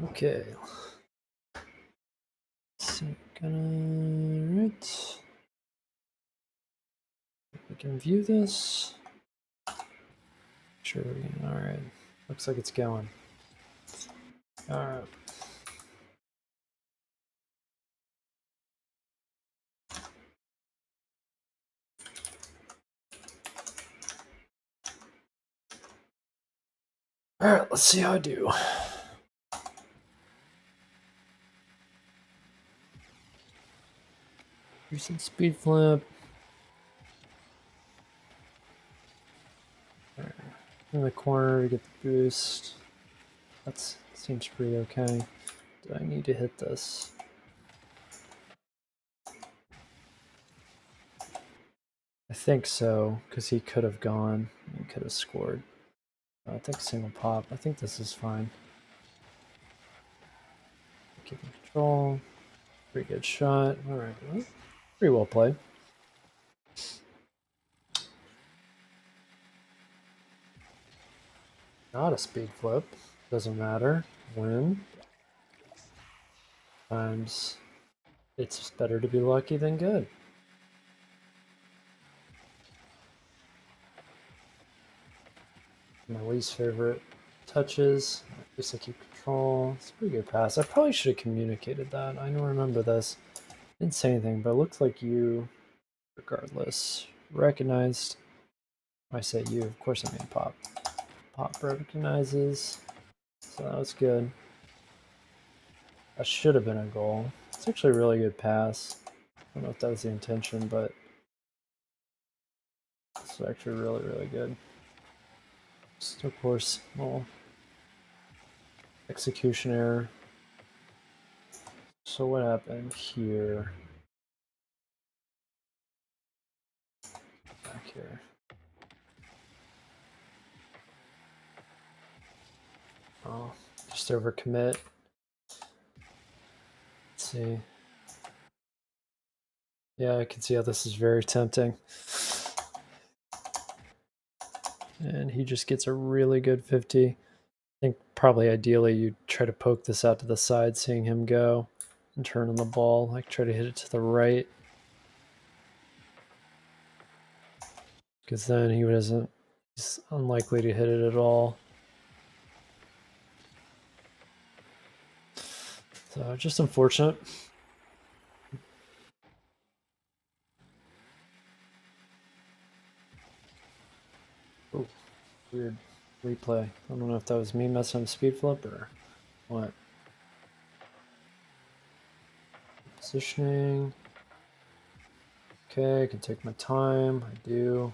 Okay. So right. We can view this. Sure. All right. Looks like it's going. All right. All right. Let's see how I do. Recent speed flip. All right. In the corner to get the boost. That seems pretty okay. Do I need to hit this? I think so, because he could have gone. He could have scored. I think single pop. I think this is fine. Keeping control. Pretty good shot. All right. Well, pretty well played. Not a speed flip. Doesn't matter when. Times it's better to be lucky than good. My least favorite touches. At least I keep control. It's a pretty good pass. I probably should have communicated that. I don't remember this. Didn't say anything, but it looks like you, regardless, recognized. I say you, of course I mean Pop. Pop recognizes. So that was good. That should have been a goal. It's actually a really good pass. I don't know if that was the intention, but it's actually really, really good. Just, of course, little execution error. So what happened here? Back here. Oh, just overcommit. Let's see. Yeah, I can see how this is very tempting. And he just gets a really good 50. I think probably ideally you'd try to poke this out to the side, seeing him go and turn on the ball. Like try to hit it to the right. Because then he's unlikely to hit it at all. So just unfortunate. Oh, weird replay. I don't know if that was me messing up speed flip or what. Positioning. Okay, I can take my time. I do.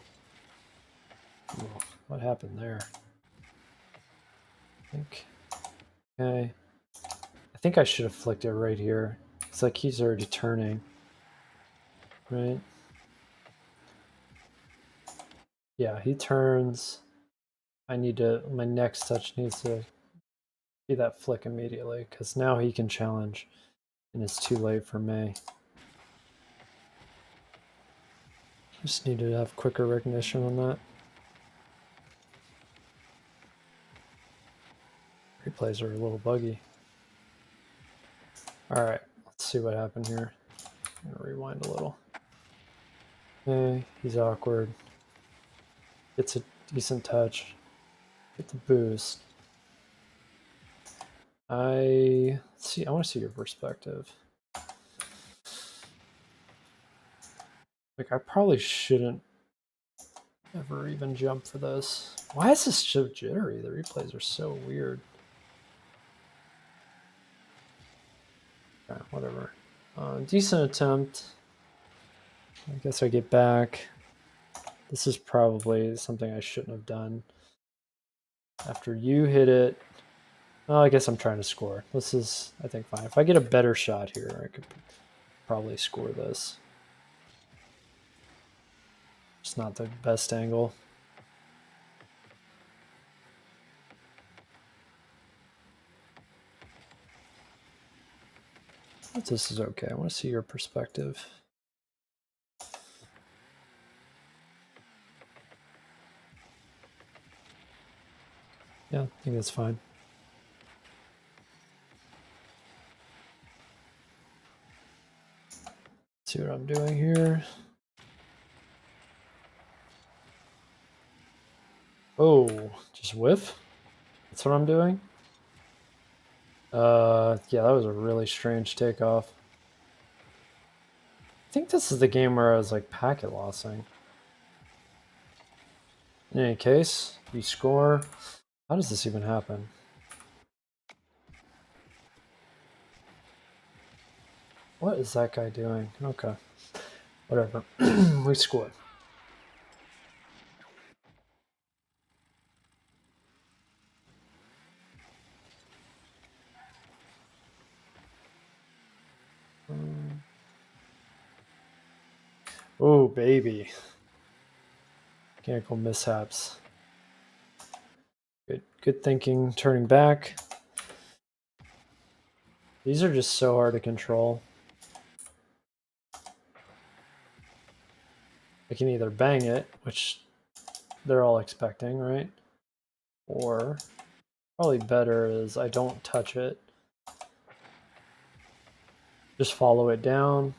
Ooh, what happened there? I think. Okay. I think I should have flicked it right here. It's like he's already turning. Right? Yeah, he turns. My next touch needs to be that flick immediately because now he can challenge and it's too late for me. Just need to have quicker recognition on that. Replays are a little buggy. All right, let's see what happened here. I'm gonna rewind a little. Okay, he's awkward. Gets a decent touch. Get the boost. I want to see your perspective. Like I probably shouldn't ever even jump for this. Why is this so jittery? The replays are so weird. Okay, whatever. Decent attempt. I guess I get back. This is probably something I shouldn't have done. After you hit it, well, I guess I'm trying to score. This is, I think, fine. If I get a better shot here, I could probably score this. It's not the best angle. But this is okay. I want to see your perspective. Yeah, I think that's fine. see what I'm doing here. Oh, just whiff? That's what I'm doing? Yeah, that was a really strange takeoff. I think this is the game where I was like packet lossing. In any case, you score. How does this even happen? What is that guy doing? Okay. Whatever. We scored. Oh, baby. Mechanical mishaps. Good thinking, turning back. These are just so hard to control. I can either bang it, which they're all expecting, right? Or probably better is I don't touch it. Just follow it down.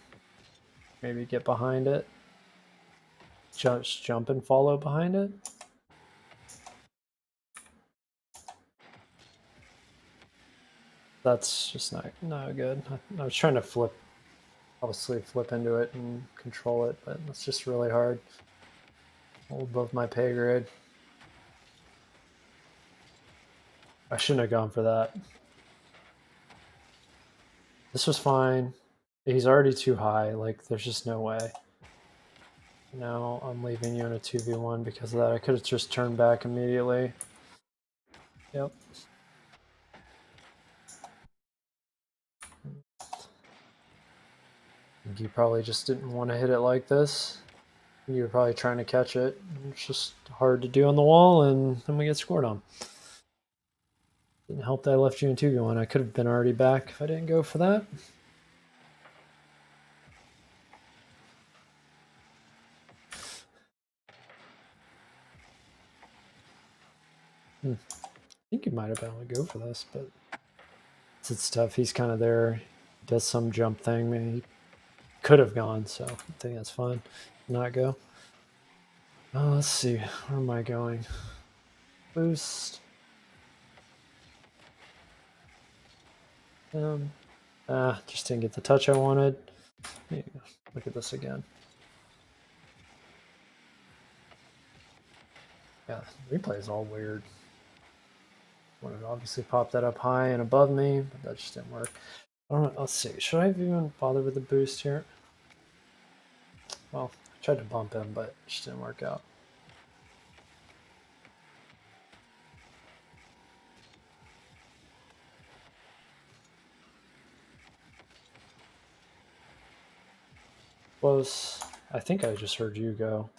Maybe get behind it. Just jump and follow behind it. That's just not good. I was trying to obviously flip into it and control it, but it's just really hard. All above my pay grade. I shouldn't have gone for that. This was fine. He's already too high. Like, there's just no way. Now I'm leaving you in a 2v1 because of that. I could have just turned back immediately. Yep. You probably just didn't want to hit it like this. You were probably trying to catch it. It's just hard to do on the wall, and then we get scored on. Didn't help that I left you in 2v1. I could have been already back if I didn't go for that. I think you might have been able to go for this, but it's tough. He's kind of there. He does some jump thing. Maybe he could have gone, so I think that's fine. Not go. Oh, let's see. Where am I going? Boost. Just didn't get the touch I wanted. Look at this again. Yeah, the replay is all weird. Wanted to obviously pop that up high and above me, but that just didn't work. I don't know. Let's see. Should I even bother with the boost here? Well, I tried to bump him, but it just didn't work out. Close. I think I just heard you go.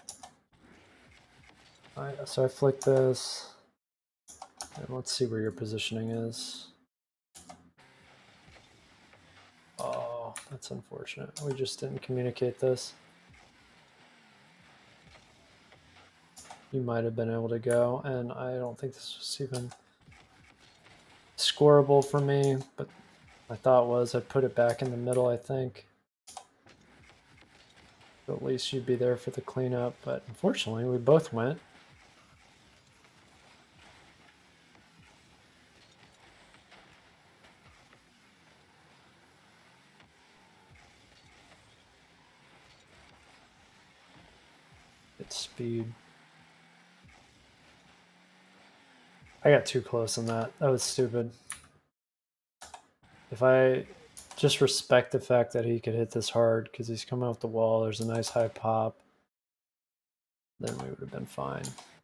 Alright, so I flick this. And let's see where your positioning is. Oh, that's unfortunate. We just didn't communicate this. You might have been able to go, and I don't think this was even scoreable for me, but my thought was I'd put it back in the middle, I think. So at least you'd be there for the cleanup, but unfortunately we both went. It's speed. I got too close on that. That was stupid. If I just respect the fact that he could hit this hard because he's coming off the wall, there's a nice high pop, then we would have been fine.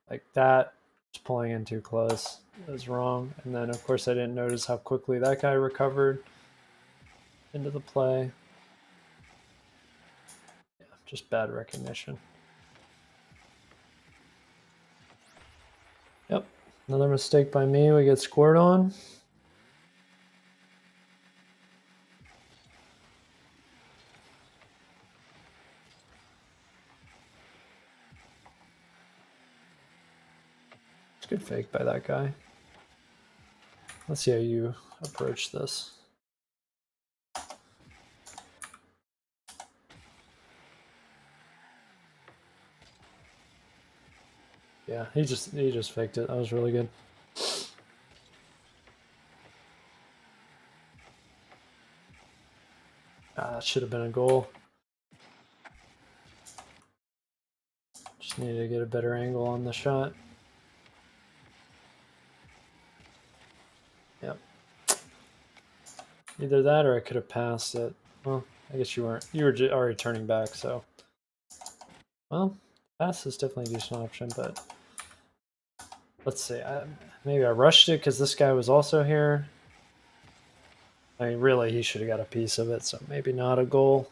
Like that, just pulling in too close was wrong. And then of course I didn't notice how quickly that guy recovered into the play. Yeah, just bad recognition. Yep, another mistake by me. We get scored on. It's a good fake by that guy. Let's see how you approach this. Yeah, he just faked it. That was really good. That should have been a goal. Just needed to get a better angle on the shot. Yep. Either that or I could have passed it. Well, I guess you weren't. You were already turning back, so. Well, pass is definitely a decent option, but let's see. Maybe I rushed it because this guy was also here. I mean, really, he should have got a piece of it, so maybe not a goal.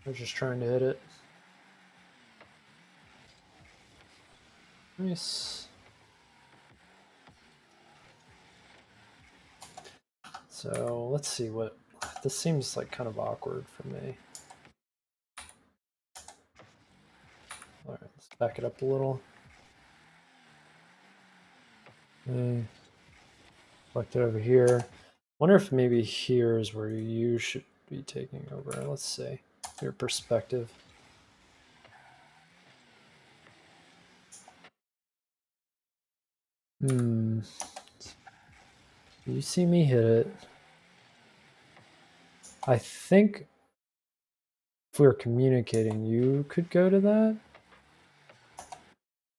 We're just trying to hit it. Nice. So let's see what. This seems like kind of awkward for me. All right, let's back it up a little. Okay. Select it over here. Wonder if maybe here is where you should be taking over. Let's see your perspective. You see me hit it. I think if we were communicating, you could go to that. I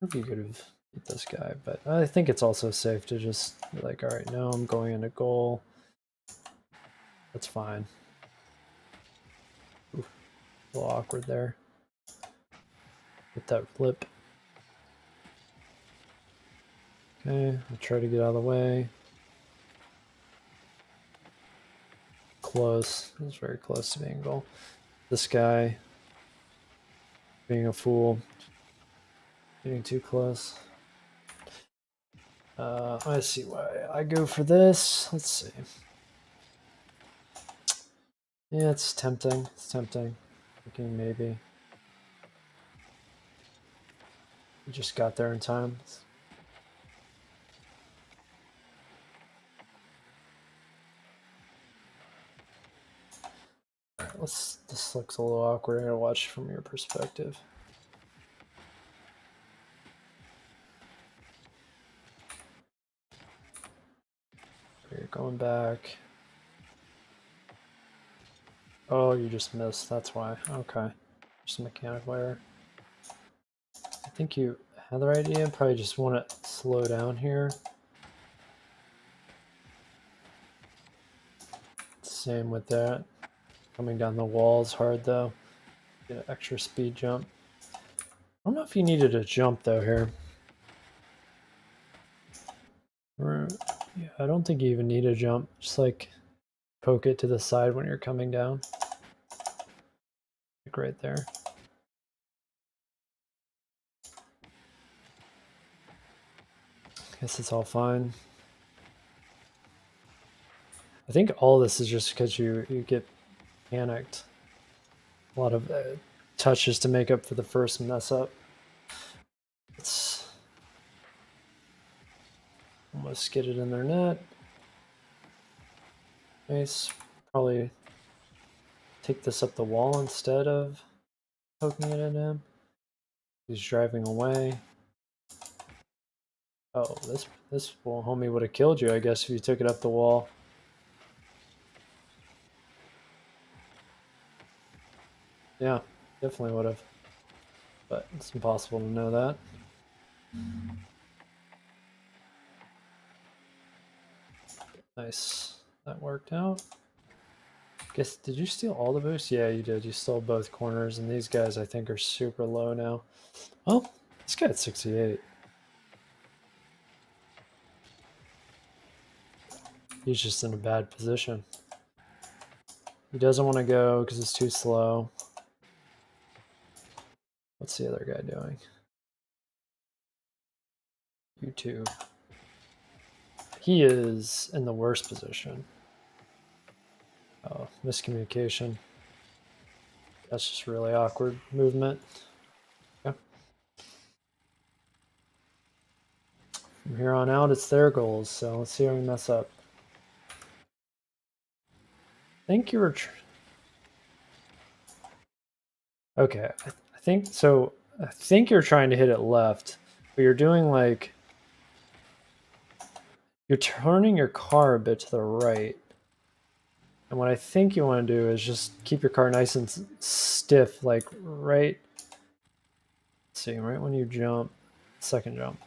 think you could have hit this guy, but I think it's also safe to just be like, all right, no, I'm going into goal. That's fine. Oof, a little awkward there. Get that flip. Okay, I'll try to get out of the way. Close. It was very close to being goal. This guy being a fool. Getting too close. I see why I go for this. Let's see. Yeah, it's tempting. It's tempting. Thinking maybe. We just got there in time. Alright, this looks a little awkward. I'm gonna watch from your perspective. You're going back. Oh, you just missed. That's why. Okay. Just a mechanical error. I think you had the right idea. Probably just want to slow down here. Same with that. Coming down the wall is hard though. Get an extra speed jump. I don't know if you needed a jump though here. Yeah, I don't think you even need a jump. Just like poke it to the side when you're coming down. Like right there. Guess it's all fine. I think all this is just because you get panicked. A lot of touches to make up for the first mess up. Let's almost get it in their net. Nice. Probably take this up the wall instead of poking it at him. He's driving away. Oh, this homie would have killed you, I guess, if you took it up the wall. Yeah, definitely would have. But it's impossible to know that. Nice. That worked out. Guess, did you steal all the boosts? Yeah, you did. You stole both corners, and these guys, I think, are super low now. Well, this guy at 68. He's just in a bad position. He doesn't want to go because it's too slow. What's the other guy doing? YouTube. He is in the worst position. Oh, miscommunication. That's just really awkward movement. Yeah. From here on out, it's their goals, so let's see how we mess up. I think you were... Okay, I think so. I think you're trying to hit it left, but you're doing like, you're turning your car a bit to the right. And what I think you want to do is just keep your car nice and stiff, like right, let's see, right when you jump, second jump.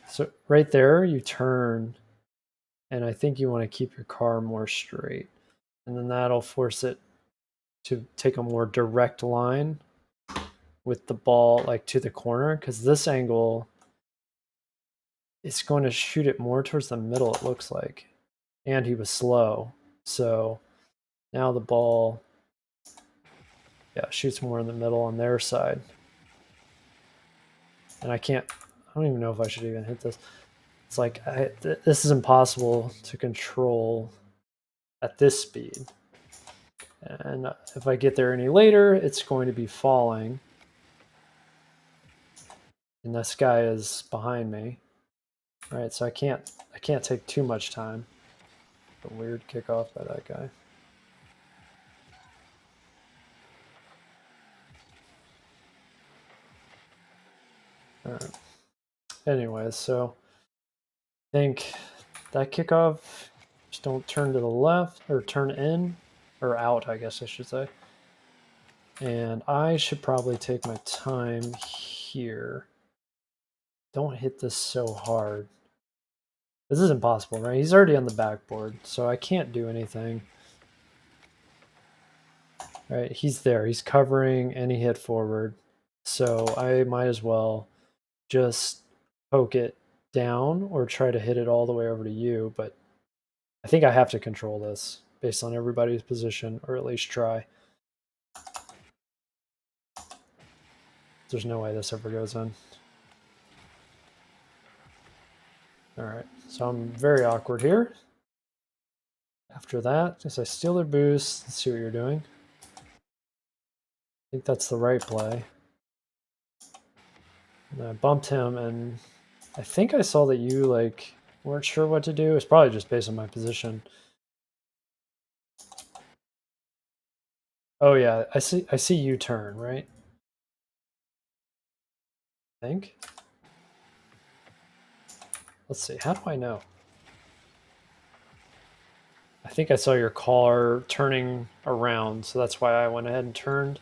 So right there, you turn, and I think you want to keep your car more straight. And then that'll force it to take a more direct line with the ball like to the corner, because this angle, it's going to shoot it more towards the middle, it looks like. And he was slow. So now the ball, yeah, shoots more in the middle on their side. And I don't even know if I should even hit this. It's like, this is impossible to control at this speed. And if I get there any later, it's going to be falling. And this guy is behind me. All right, so I can't take too much time. A weird kickoff by that guy. All right. Anyways, so I think that kickoff, just don't turn to the left, or turn in, or out, I guess I should say. And I should probably take my time here. Don't hit this so hard. This is impossible, right? He's already on the backboard, so I can't do anything. Right, he's there. He's covering, and he hit forward. So I might as well just poke it down or try to hit it all the way over to you. But I think I have to control this based on everybody's position, or at least try. There's no way this ever goes in. All right, so I'm very awkward here. After that, as I steal their boost, let's see what you're doing. I think that's the right play. And I bumped him, and I think I saw that you like weren't sure what to do. It's probably just based on my position. Oh yeah, I see you turn, right? I think. Let's see, how do I know? I think I saw your car turning around, so that's why I went ahead and turned.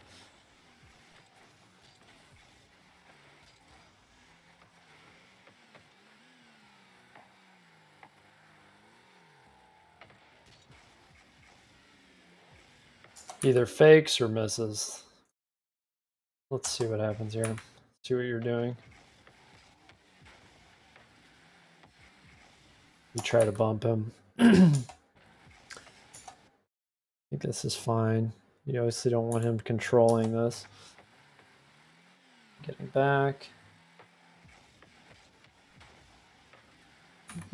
Either fakes or misses. Let's see what happens here. See what you're doing. You try to bump him. I think this is fine. You obviously don't want him controlling this. Getting back.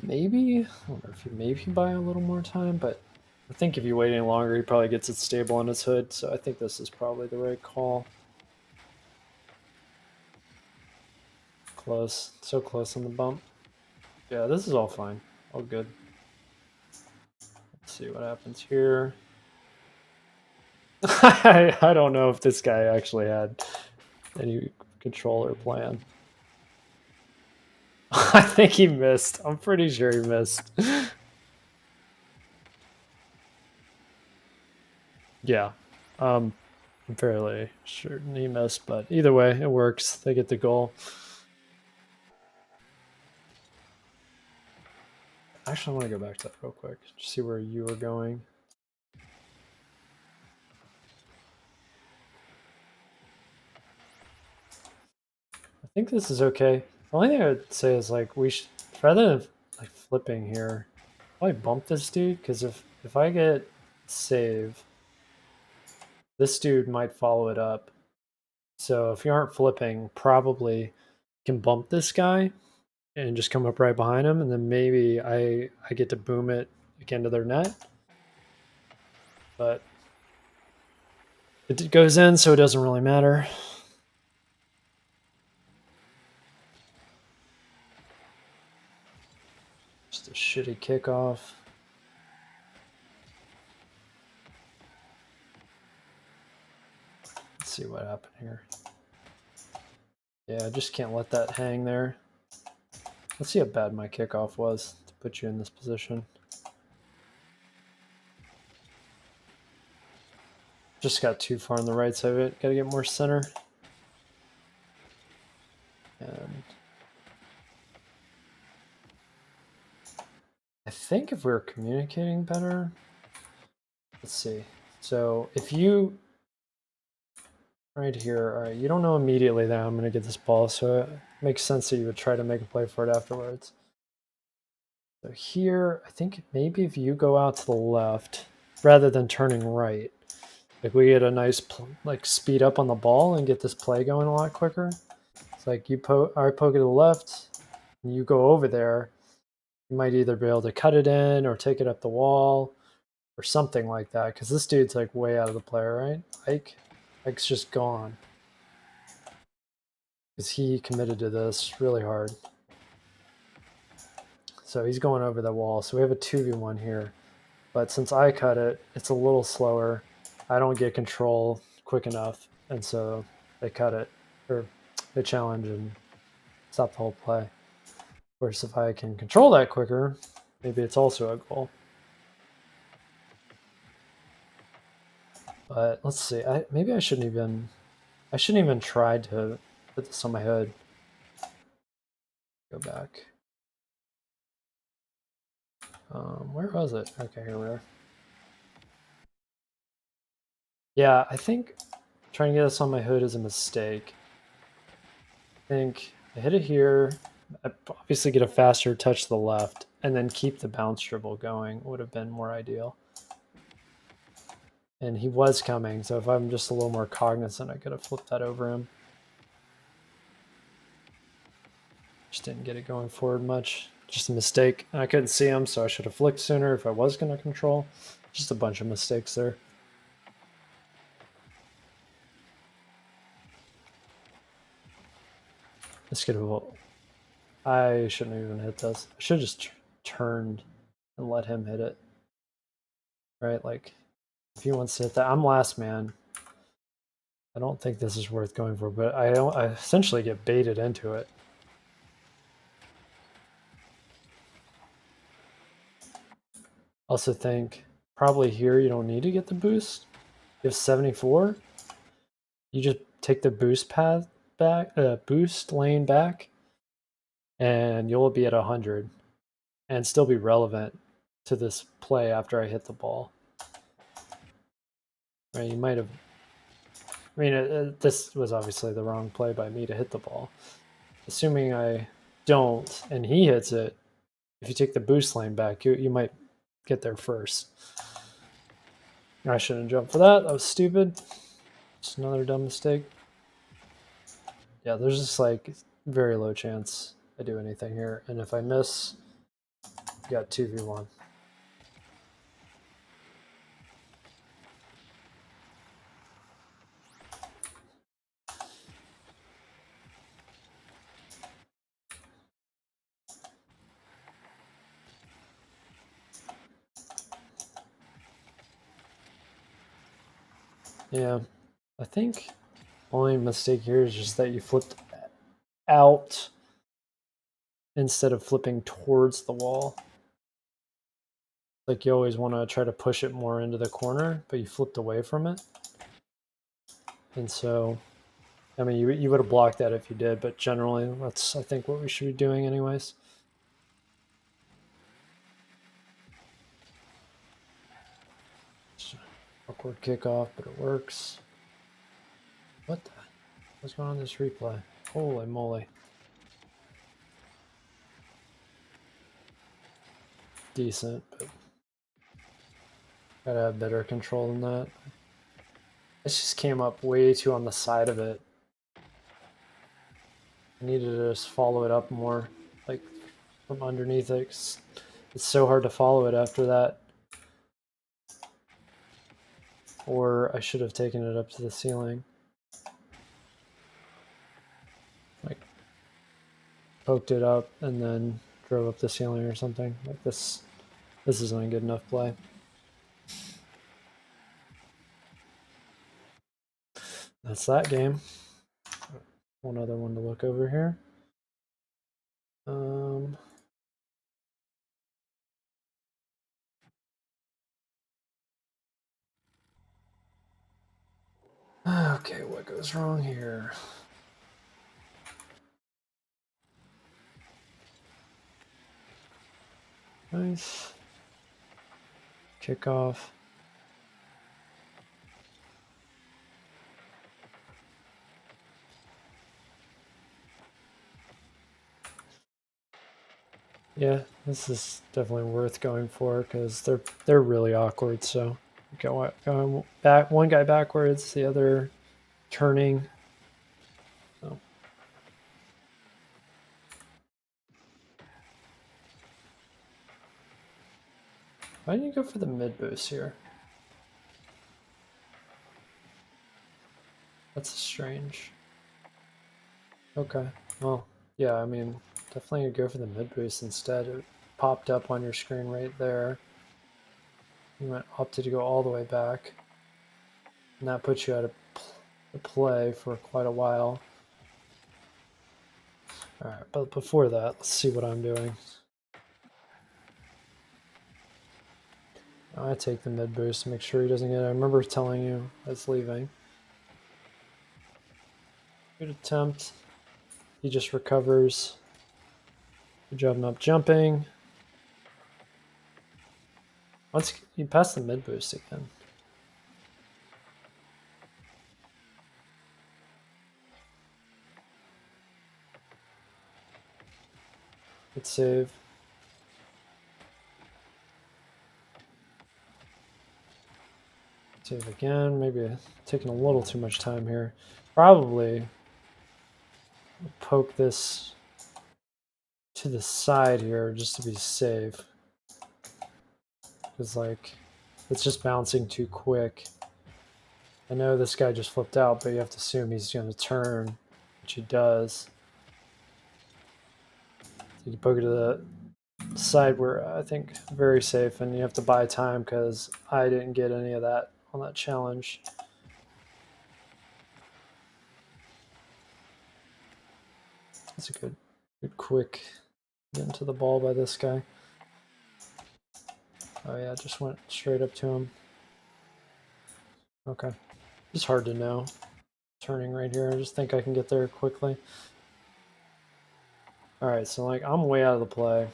Maybe, I wonder if you maybe buy a little more time, but I think if you wait any longer, he probably gets it stable on his hood, so I think this is probably the right call. Close. So close on the bump. Yeah, this is all fine. All good. Let's see what happens here. I don't know if this guy actually had any control or plan. I think he missed. I'm pretty sure he missed. Yeah. I'm fairly certain he missed, but either way, it works. They get the goal. Actually, I want to go back to that real quick. Just see where you were going. I think this is okay. The only thing I would say is like we should, rather than like flipping here, probably bump this dude, because if I get save, this dude might follow it up. So if you aren't flipping, probably can bump this guy and just come up right behind him, and then maybe I get to boom it again to their net. But it goes in, so it doesn't really matter. Just a shitty kickoff. Let's see what happened here. Yeah, I just can't let that hang there. Let's see how bad my kickoff was to put you in this position. Just got too far on the right side of it. Got to get more center. And I think if we were communicating better, let's see. So if you, right here, all right, you don't know immediately that I'm going to get this ball, so it makes sense that you would try to make a play for it afterwards. So here, I think maybe if you go out to the left, rather than turning right, like we get a nice like speed up on the ball and get this play going a lot quicker. It's like I poke it to the left, and you go over there. You might either be able to cut it in or take it up the wall or something like that. Because this dude's like way out of the play, right? Ike's just gone. Because he committed to this really hard. So he's going over the wall. So we have a 2v1 here. But since I cut it, it's a little slower. I don't get control quick enough. And so they cut it, or they challenge and stop the whole play. Of course, if I can control that quicker, maybe it's also a goal. But let's see. Maybe I shouldn't even try to put this on my hood. Go back. Where was it? Okay, here we are. Yeah, I think trying to get this on my hood is a mistake. I think I hit it here. I obviously get a faster touch to the left, and then keep the bounce dribble going would have been more ideal. And he was coming, so if I'm just a little more cognizant, I could have flipped that over him. Just didn't get it going forward much. Just a mistake. And I couldn't see him, so I should have flicked sooner if I was going to control. Just a bunch of mistakes there. This could have... I shouldn't have even hit this. I should have just turned and let him hit it. Right? Like, if he wants to hit that... I'm last man. I don't think this is worth going for, but I essentially get baited into it. Also think probably here you don't need to get the boost. You have 74. You just take the boost path back, boost lane back, and you'll be at 100 and still be relevant to this play after I hit the ball. Right, you might have... I mean, this was obviously the wrong play by me to hit the ball. Assuming I don't and he hits it, if you take the boost lane back, you might get there first. I shouldn't jump for that. That was stupid. Just another dumb mistake. Yeah, there's just like very low chance I do anything here. And if I miss, you got 2v1. Yeah, I think only mistake here is just that you flipped out instead of flipping towards the wall. Like you always want to try to push it more into the corner, but you flipped away from it. And so, I mean, you would have blocked that if you did, but generally that's, I think, what we should be doing anyways. Awkward kickoff, but it works. What the? What's going on in this replay? Holy moly. Decent, but gotta have better control than that. This just came up way too on the side of it. I needed to just follow it up more, like from underneath it. It's so hard to follow it after that. Or I should have taken it up to the ceiling. Like poked it up and then drove up the ceiling or something. Like this isn't a good enough play. That's that game. One other one to look over here. Okay, what goes wrong here? Nice. Kickoff. Yeah, this is definitely worth going for because they're really awkward. So going back, one guy backwards, the other turning. So. Why didn't you go for the mid boost here? That's strange. Okay, well, yeah, I mean, definitely go for the mid boost instead. It popped up on your screen right there. You opted to go all the way back, and that puts you out of play for quite a while. All right, but before that, let's see what I'm doing. I take the mid boost to make sure he doesn't get it. I remember telling you it's leaving. Good attempt. He just recovers. Good job not jumping. Once you pass the mid boost again. Good save. Save again. Maybe taking a little too much time here. Probably poke this to the side here just to be safe. Because, like, it's just bouncing too quick. I know this guy just flipped out, but you have to assume he's going to turn, which he does. So you can poke it to the side where I think very safe, and you have to buy time because I didn't get any of that on that challenge. That's a good quick get into the ball by this guy. Oh yeah, just went straight up to him. Okay, it's hard to know. Turning right here, I just think I can get there quickly. All right, so like I'm way out of the play.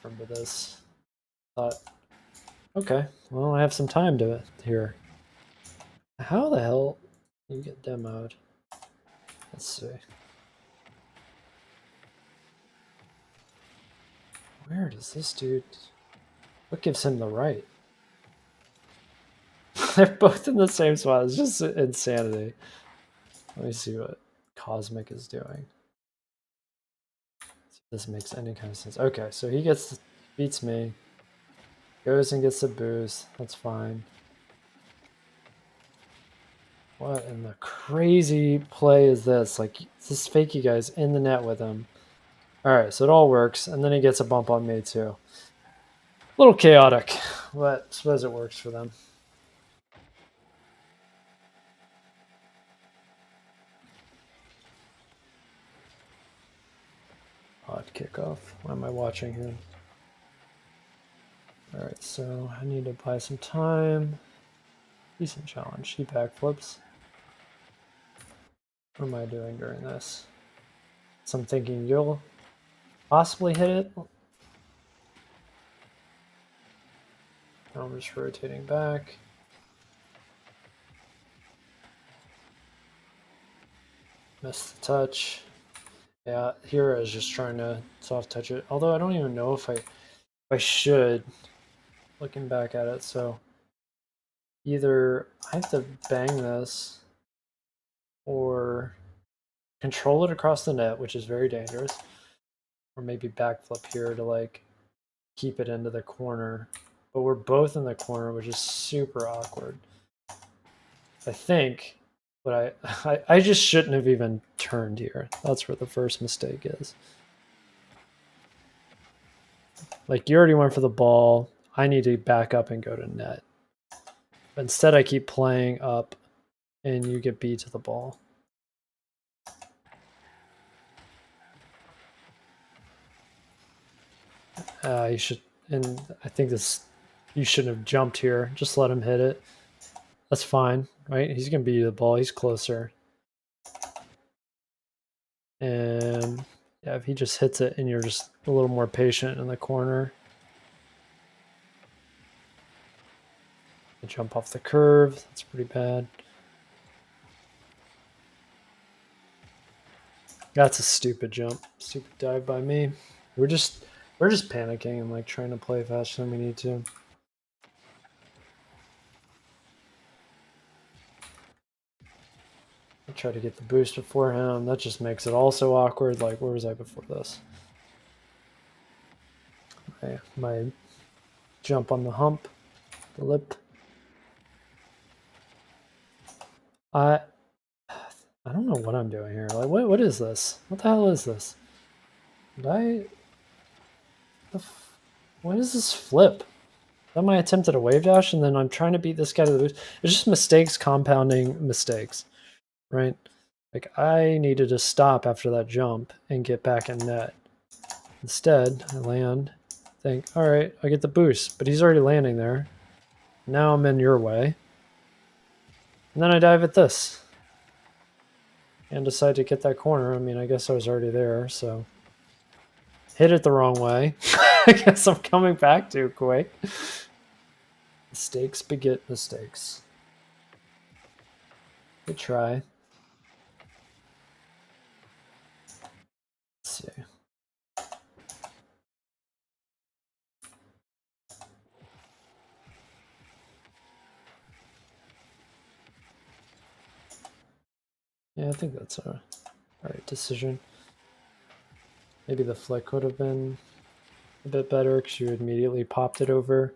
Remember this. Thought, okay, well I have some time to here. How the hell you get demoed? Let's see. Where does this dude? What gives him the right? They're both in the same spot. It's just insanity. Let me see what Cosmic is doing. See if this makes any kind of sense. Okay, so he beats me. Goes and gets a boost. That's fine. What in the crazy play is this? Like, this fakey guy's in the net with him. Alright, so it all works, and then he gets a bump on me too. A little chaotic, but I suppose it works for them. Odd kickoff. Why am I watching him? Alright, so I need to buy some time. Decent challenge. He backflips. What am I doing during this? So I'm thinking you'll possibly hit it. I'm just rotating back. Missed the touch. Yeah, Hero is just trying to soft touch it. Although I don't even know if I should, looking back at it. So either I have to bang this or control it across the net, which is very dangerous, or maybe backflip here to like keep it into the corner. But we're both in the corner, which is super awkward. I think, but I just shouldn't have even turned here. That's where the first mistake is. Like, you already went for the ball. I need to back up and go to net. But instead, I keep playing up, and you get B to the ball. You should, and I think this, you shouldn't have jumped here. Just let him hit it. That's fine, right? He's gonna beat the ball. He's closer. And yeah, if he just hits it and you're just a little more patient in the corner. Jump off the curve. That's pretty bad. That's a stupid jump. Stupid dive by me. We're just panicking and like trying to play faster than we need to. I try to get the boost before him. That just makes it all so awkward. Like, where was I before this? My jump on the hump, the lip. I don't know what I'm doing here. Like, what is this? What the hell is this? Did what is this flip? Then I attempted a wave dash, and then I'm trying to beat this guy to the boost. It's just mistakes compounding mistakes, right? Like, I needed to stop after that jump and get back in net. Instead, I land, think, all right, I get the boost, but he's already landing there. Now I'm in your way. And then I dive at this. And decide to get that corner. I mean, I guess I was already there, so. Hit it the wrong way. I guess I'm coming back too quick. Mistakes beget mistakes. Good try. Let's see. Yeah, I think that's a alright decision. Maybe the flick would have been a bit better because you immediately popped it over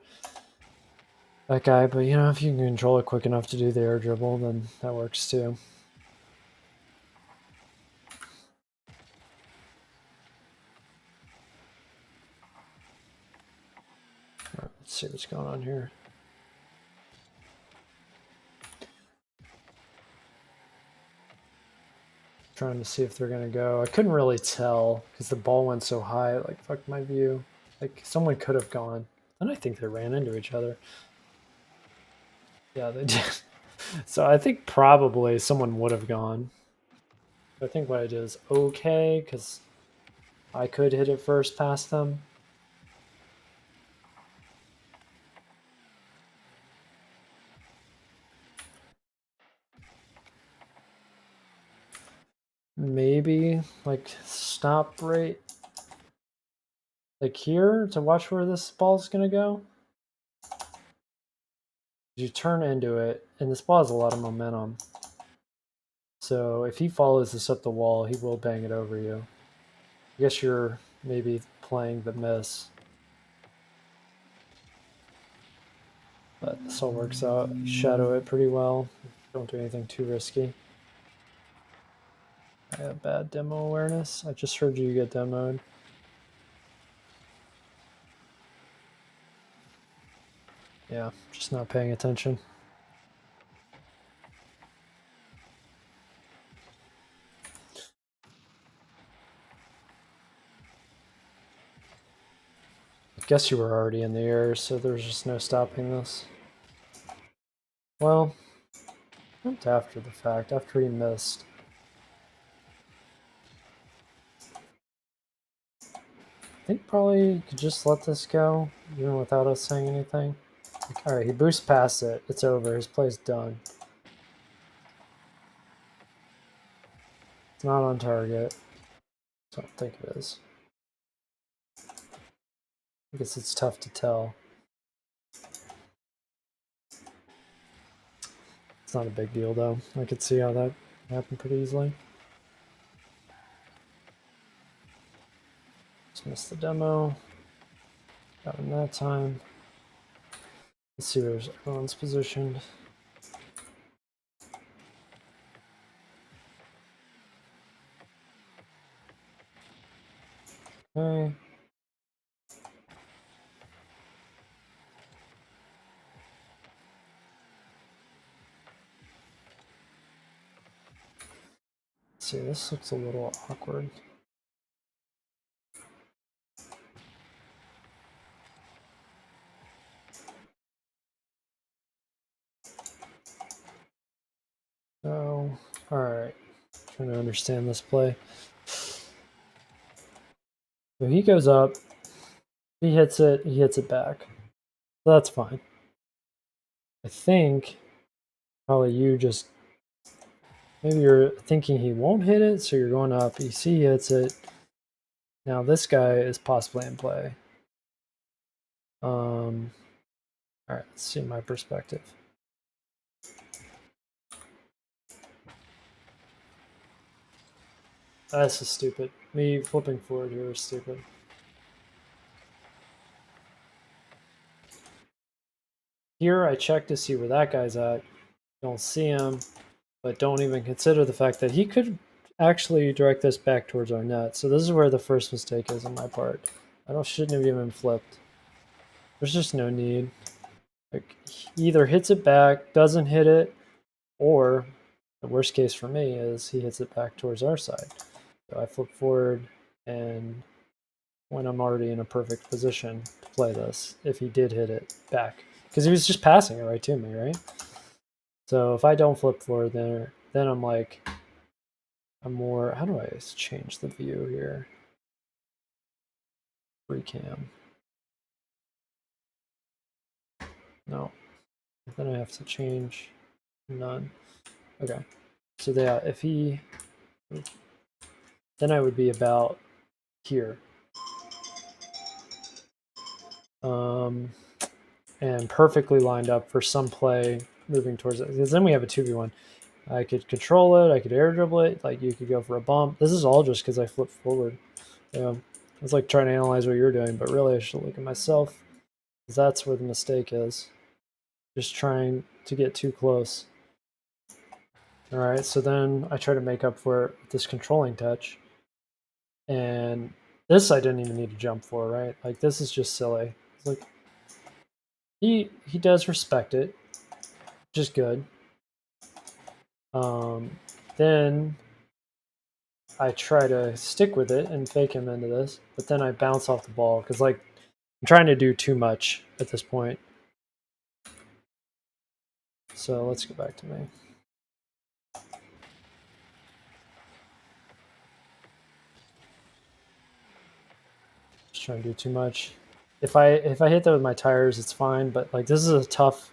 that guy. But you know, if you can control it quick enough to do the air dribble, then that works too. Alright, let's see what's going on here. Trying to see if they're gonna go. I couldn't really tell because the ball went so high. Like, fuck my view. Like, someone could have gone. And I think they ran into each other. Yeah, they did. So I think probably someone would have gone. I think what I did is okay because I could hit it first past them. Maybe like stop right like here to watch where this ball's gonna go. You turn into it, and this ball has a lot of momentum. So if he follows this up the wall, he will bang it over you. I guess you're maybe playing the miss. But this all works out. You shadow it pretty well. Don't do anything too risky. I have bad demo awareness. I just heard you get demoed. Yeah, just not paying attention. I guess you were already in the air, so there's just no stopping this. Well, not after the fact, after he missed. I think probably you could just let this go, even without us saying anything. Like, alright, he boosts past it. It's over. His play's done. It's not on target. So I don't think it is. I guess it's tough to tell. It's not a big deal though. I could see how that happened pretty easily. Just missed the demo. Got him that time. Let's see where everyone's positioned. Okay. see, this looks a little awkward. So, alright. Trying to understand this play. So he goes up, he hits it back. So that's fine. I think probably you just, maybe you're thinking he won't hit it, so you're going up, you see he hits it. Now this guy is possibly in play. Alright, let's see my perspective. This is stupid. Me flipping forward here is stupid. Here I check to see where that guy's at. Don't see him, but don't even consider the fact that he could actually direct this back towards our net. So this is where the first mistake is on my part. Shouldn't have even flipped. There's just no need. Like, he either hits it back, doesn't hit it, or the worst case for me is he hits it back towards our side. So I flip forward, and when I'm already in a perfect position to play this, if he did hit it back. Because he was just passing it right to me, right? So if I don't flip forward there, then I'm like, I'm more, how do I change the view here? Free cam. No. Then I have to change none. Okay. So yeah, if he, then I would be about here. And perfectly lined up for some play moving towards it. Because then we have a 2v1. I could control it, I could air dribble it, like you could go for a bump. This is all just because I flipped forward. It's like trying to analyze what you're doing, but really I should look at myself. Because that's where the mistake is. Just trying to get too close. Alright, so then I try to make up for it with this controlling touch. And this I didn't even need to jump for, right? Like, this is just silly. It's like, he does respect it, which is good. Then I try to stick with it and fake him into this, but then I bounce off the ball because, like, I'm trying to do too much at this point. So let's go back to me. Just trying to do too much. If I hit that with my tires, it's fine, but like this is a tough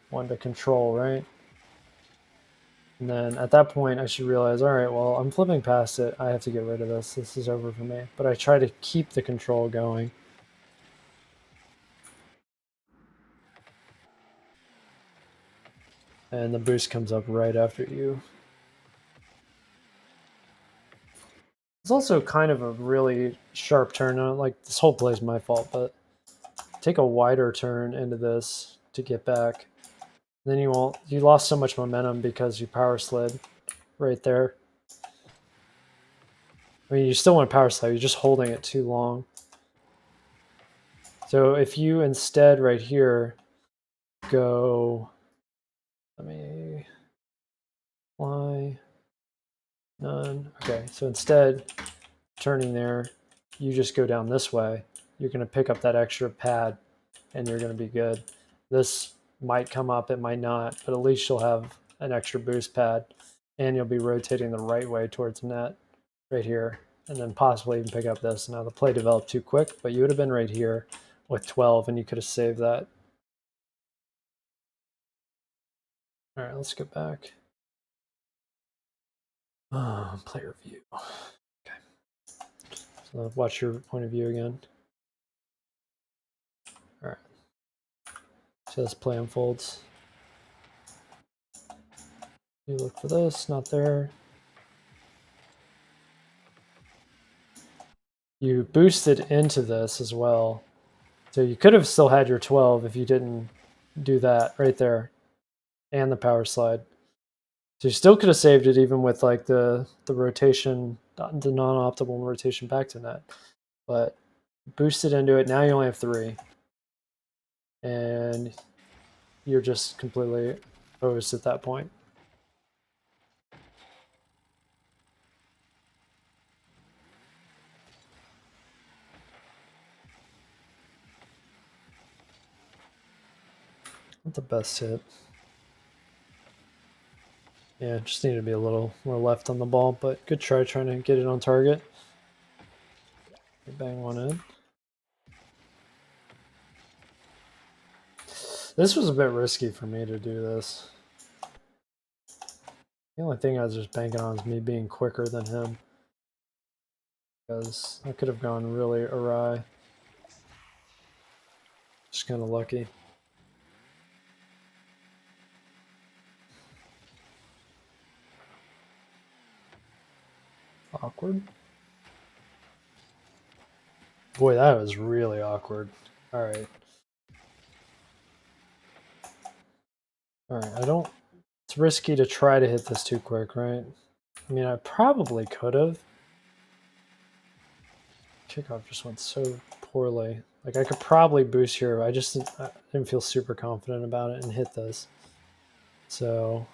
one to control, right? And then at that point, I should realize, all right, well, I'm flipping past it. I have to get rid of this. This is over for me. But I try to keep the control going. And the boost comes up right after you. It's also kind of a really sharp turn. Like, this whole play is my fault, but take a wider turn into this to get back. Then you lost so much momentum because you power slid right there. I mean, you still want to power slide, you're just holding it too long. So if you instead right here go, let me fly, none. Okay, so instead turning there, you just go down this way. You're going to pick up that extra pad and you're going to be good. This might come up, it might not, but at least you'll have an extra boost pad and you'll be rotating the right way towards net right here, and then possibly even pick up this. Now the play developed too quick, but you would have been right here with 12 and you could have saved that. All right, let's get back. Player view. Okay. So watch your point of view again. All right. So this play unfolds. You look for this, not there. You boosted into this as well. So you could have still had your 12 if you didn't do that right there and the power slide. So you still could have saved it even with like the rotation, the non-optimal rotation back to net. But boosted into it, now you only have 3. And you're just completely exposed at that point. the best hit. Yeah, just needed to be a little more left on the ball, but good try trying to get it on target. Bang one in. This was a bit risky for me to do this. The only thing I was just banking on is me being quicker than him, because I could have gone really awry. Just kind of lucky. Awkward. Boy, that was really awkward. Alright. Alright, I don't... It's risky to try to hit this too quick, right? I mean, I probably could have. Kickoff just went so poorly. Like, I could probably boost here. I didn't feel super confident about it and hit this. So...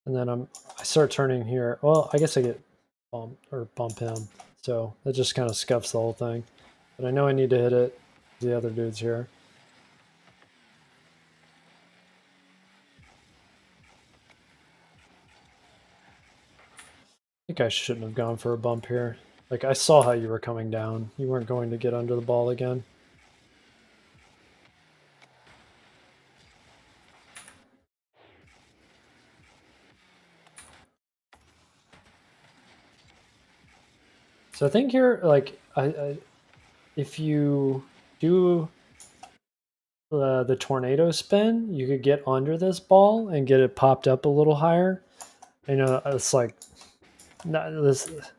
And then I start turning here. Well, I guess I get bump him. So that just kind of scuffs the whole thing. But I know I need to hit it. The other dude's here. I think I shouldn't have gone for a bump here. Like, I saw how you were coming down. You weren't going to get under the ball again. So I think here, like, if you do the tornado spin, you could get under this ball and get it popped up a little higher. I know it's like,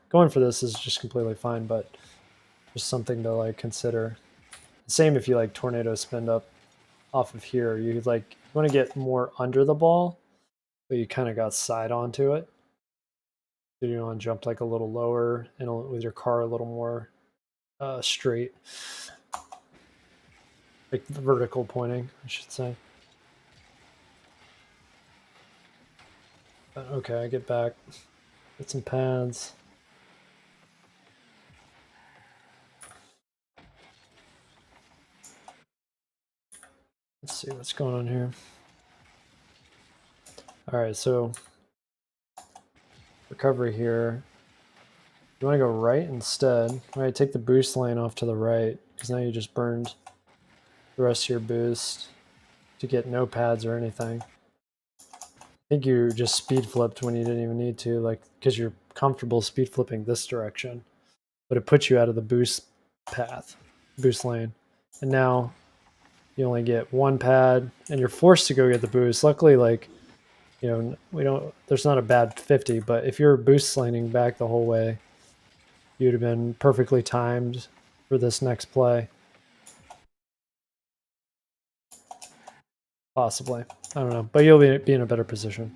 going for this is just completely fine, but just something to like consider. Same if you like tornado spin up off of here. You want to get more under the ball, but you kind of got side onto it. So you want to jump like a little lower and with your car a little more straight, like vertical pointing, I should say. But okay, I get back, get some pads. Let's see what's going on here. All right, so recovery here. You want to go right instead. All right, take the boost lane off to the right, because now you just burned the rest of your boost to get no pads or anything. I think you just speed flipped when you didn't even need to, like, because you're comfortable speed flipping this direction, but it puts you out of the boost path, boost lane. And now you only get one pad and you're forced to go get the boost. Luckily, like, you know, there's not a bad 50, but if you're boost laning back the whole way, you'd have been perfectly timed for this next play. Possibly. I don't know, but you'll be in a better position.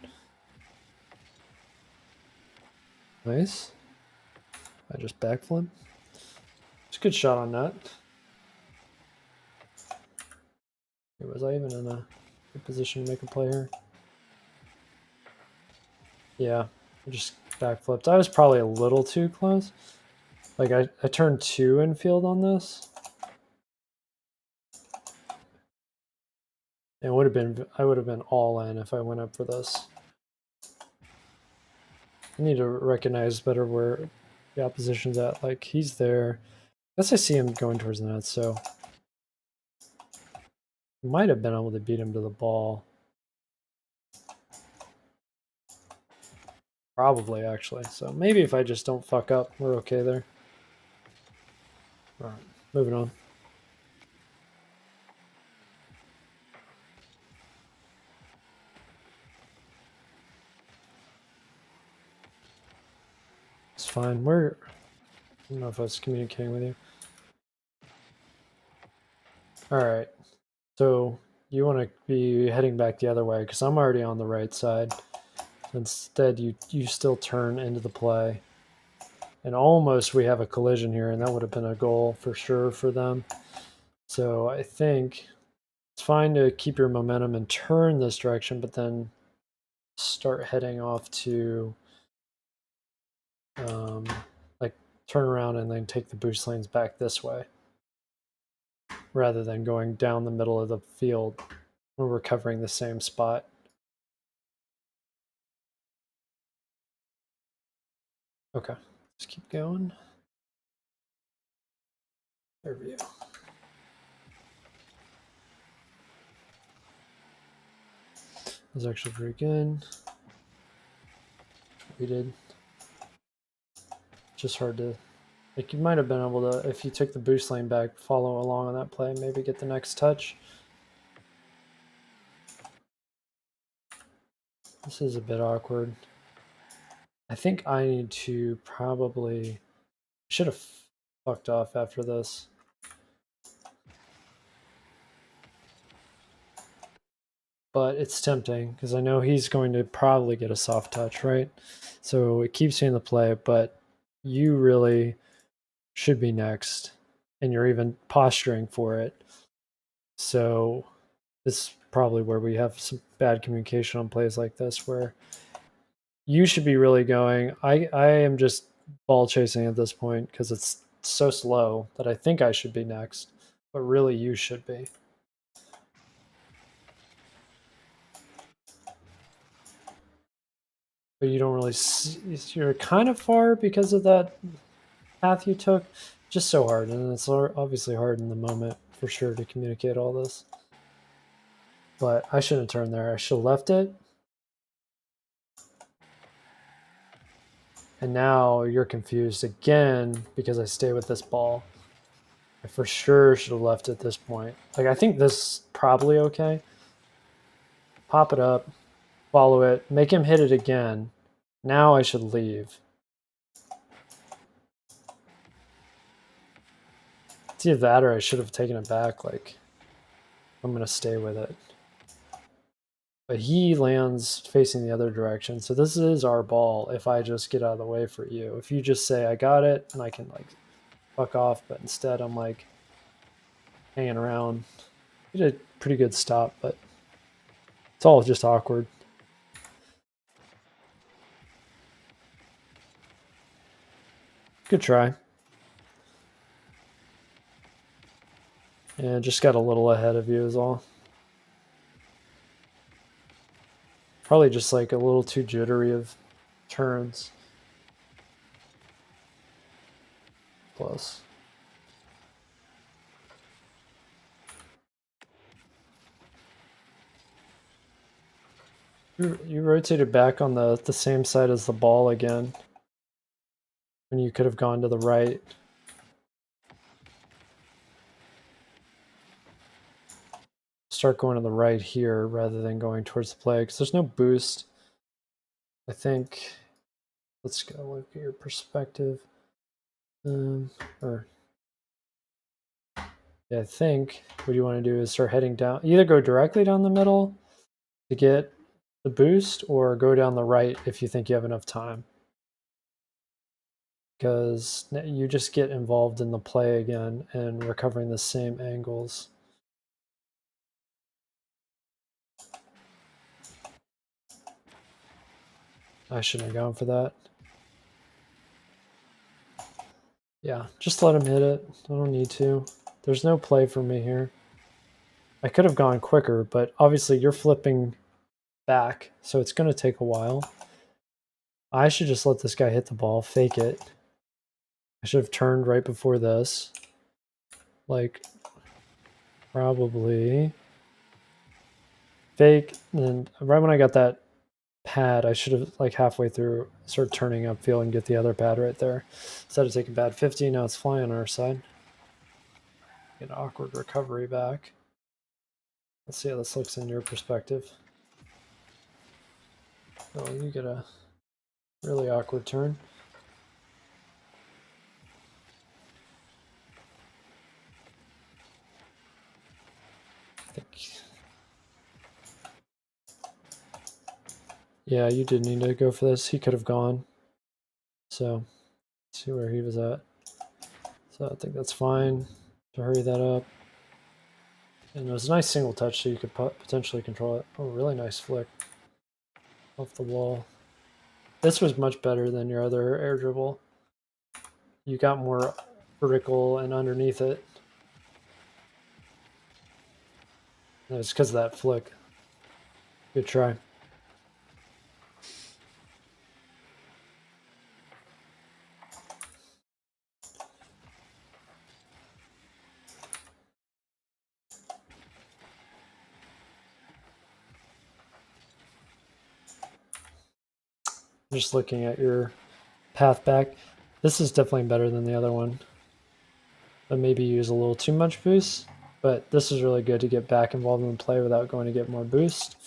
Nice. I just backflip. It's a good shot on that. Was I even in a good position to make a play here? Yeah, I just backflipped. I was probably a little too close. Like, I turned 2 infield on this. I would have been all in if I went up for this. I need to recognize better where the opposition's at. Like, he's there. I guess I see him going towards the net, so might have been able to beat him to the ball. Probably, actually. So maybe if I just don't fuck up, we're okay there. All right, moving on. It's fine. I don't know if I was communicating with you. All right. So you want to be heading back the other way because I'm already on the right side. Instead, you still turn into the play. And almost we have a collision here, and that would have been a goal for sure for them. So I think it's fine to keep your momentum and turn this direction, but then start heading off to like turn around and then take the boost lanes back this way rather than going down the middle of the field We're recovering the same spot. Okay, let's keep going. Review. That was actually pretty good. We did. Just hard to, like, you might have been able to, if you took the boost lane back, follow along on that play, maybe get the next touch. This is a bit awkward. I think I need to probably, should have fucked off after this. But it's tempting because I know he's going to probably get a soft touch, right? So it keeps me in the play, but you really should be next, and you're even posturing for it. So this is probably where we have some bad communication on plays like this, where you should be really going. I am just ball chasing at this point because it's so slow that I think I should be next, but really you should be. But you don't really see, you're kind of far because of that path you took. Just so hard, and it's obviously hard in the moment for sure to communicate all this. But I shouldn't have turned there. I should have left it. And now you're confused again because I stay with this ball. I for sure should have left at this point. Like, I think this is probably okay. Pop it up, follow it, make him hit it again. Now I should leave. It's either that or I should have taken it back. Like, I'm going to stay with it. But he lands facing the other direction. So this is our ball if I just get out of the way for you. If you just say, I got it, and I can, like, fuck off. But instead, I'm, like, hanging around. You did a pretty good stop, but it's all just awkward. Good try. And just got a little ahead of you is all. Probably just like a little too jittery of turns. Plus. You rotated back on the same side as the ball again. And you could have gone to the right. Start going to the right here rather than going towards the play because there's no boost. I think, let's go look at your perspective. I think what you want to do is start heading down, either go directly down the middle to get the boost or go down the right if you think you have enough time. Because you just get involved in the play again and recovering the same angles. I shouldn't have gone for that. Yeah, just let him hit it. I don't need to. There's no play for me here. I could have gone quicker, but obviously you're flipping back, so it's going to take a while. I should just let this guy hit the ball, fake it. I should have turned right before this. Like, probably fake, and right when I got that pad, I should have, like, halfway through, start turning upfield and get the other pad right there. Instead of taking pad 50, now it's flying on our side. Get an awkward recovery back. Let's see how this looks in your perspective. Oh, you get a really awkward turn. I think. Yeah, you did need to go for this. He could have gone. So, let's see where he was at. So I think that's fine to hurry that up. And it was a nice single touch, so you could potentially control it. Oh, really nice flick off the wall. This was much better than your other air dribble. You got more vertical and underneath it. No, it's because of that flick. Good try. Just looking at your path back. This is definitely better than the other one. But maybe use a little too much boost. But this is really good to get back involved in the play without going to get more boost.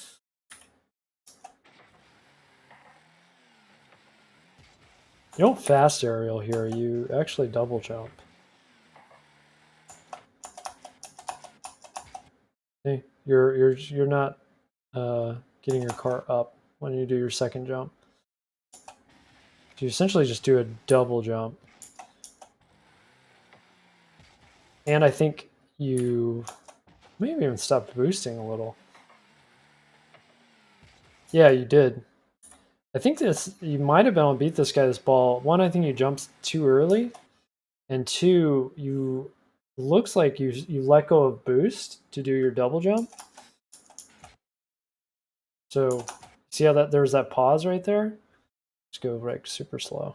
You don't fast aerial here, you actually double jump. See, you're not getting your car up when you do your second jump. You essentially just do a double jump. And I think you maybe even stopped boosting a little. Yeah, you did. I think this you might have been able to beat this guy this ball. One, I think you jumped too early. And two, you looks like you let go of boost to do your double jump. So see how that there's that pause right there? Just go like super slow.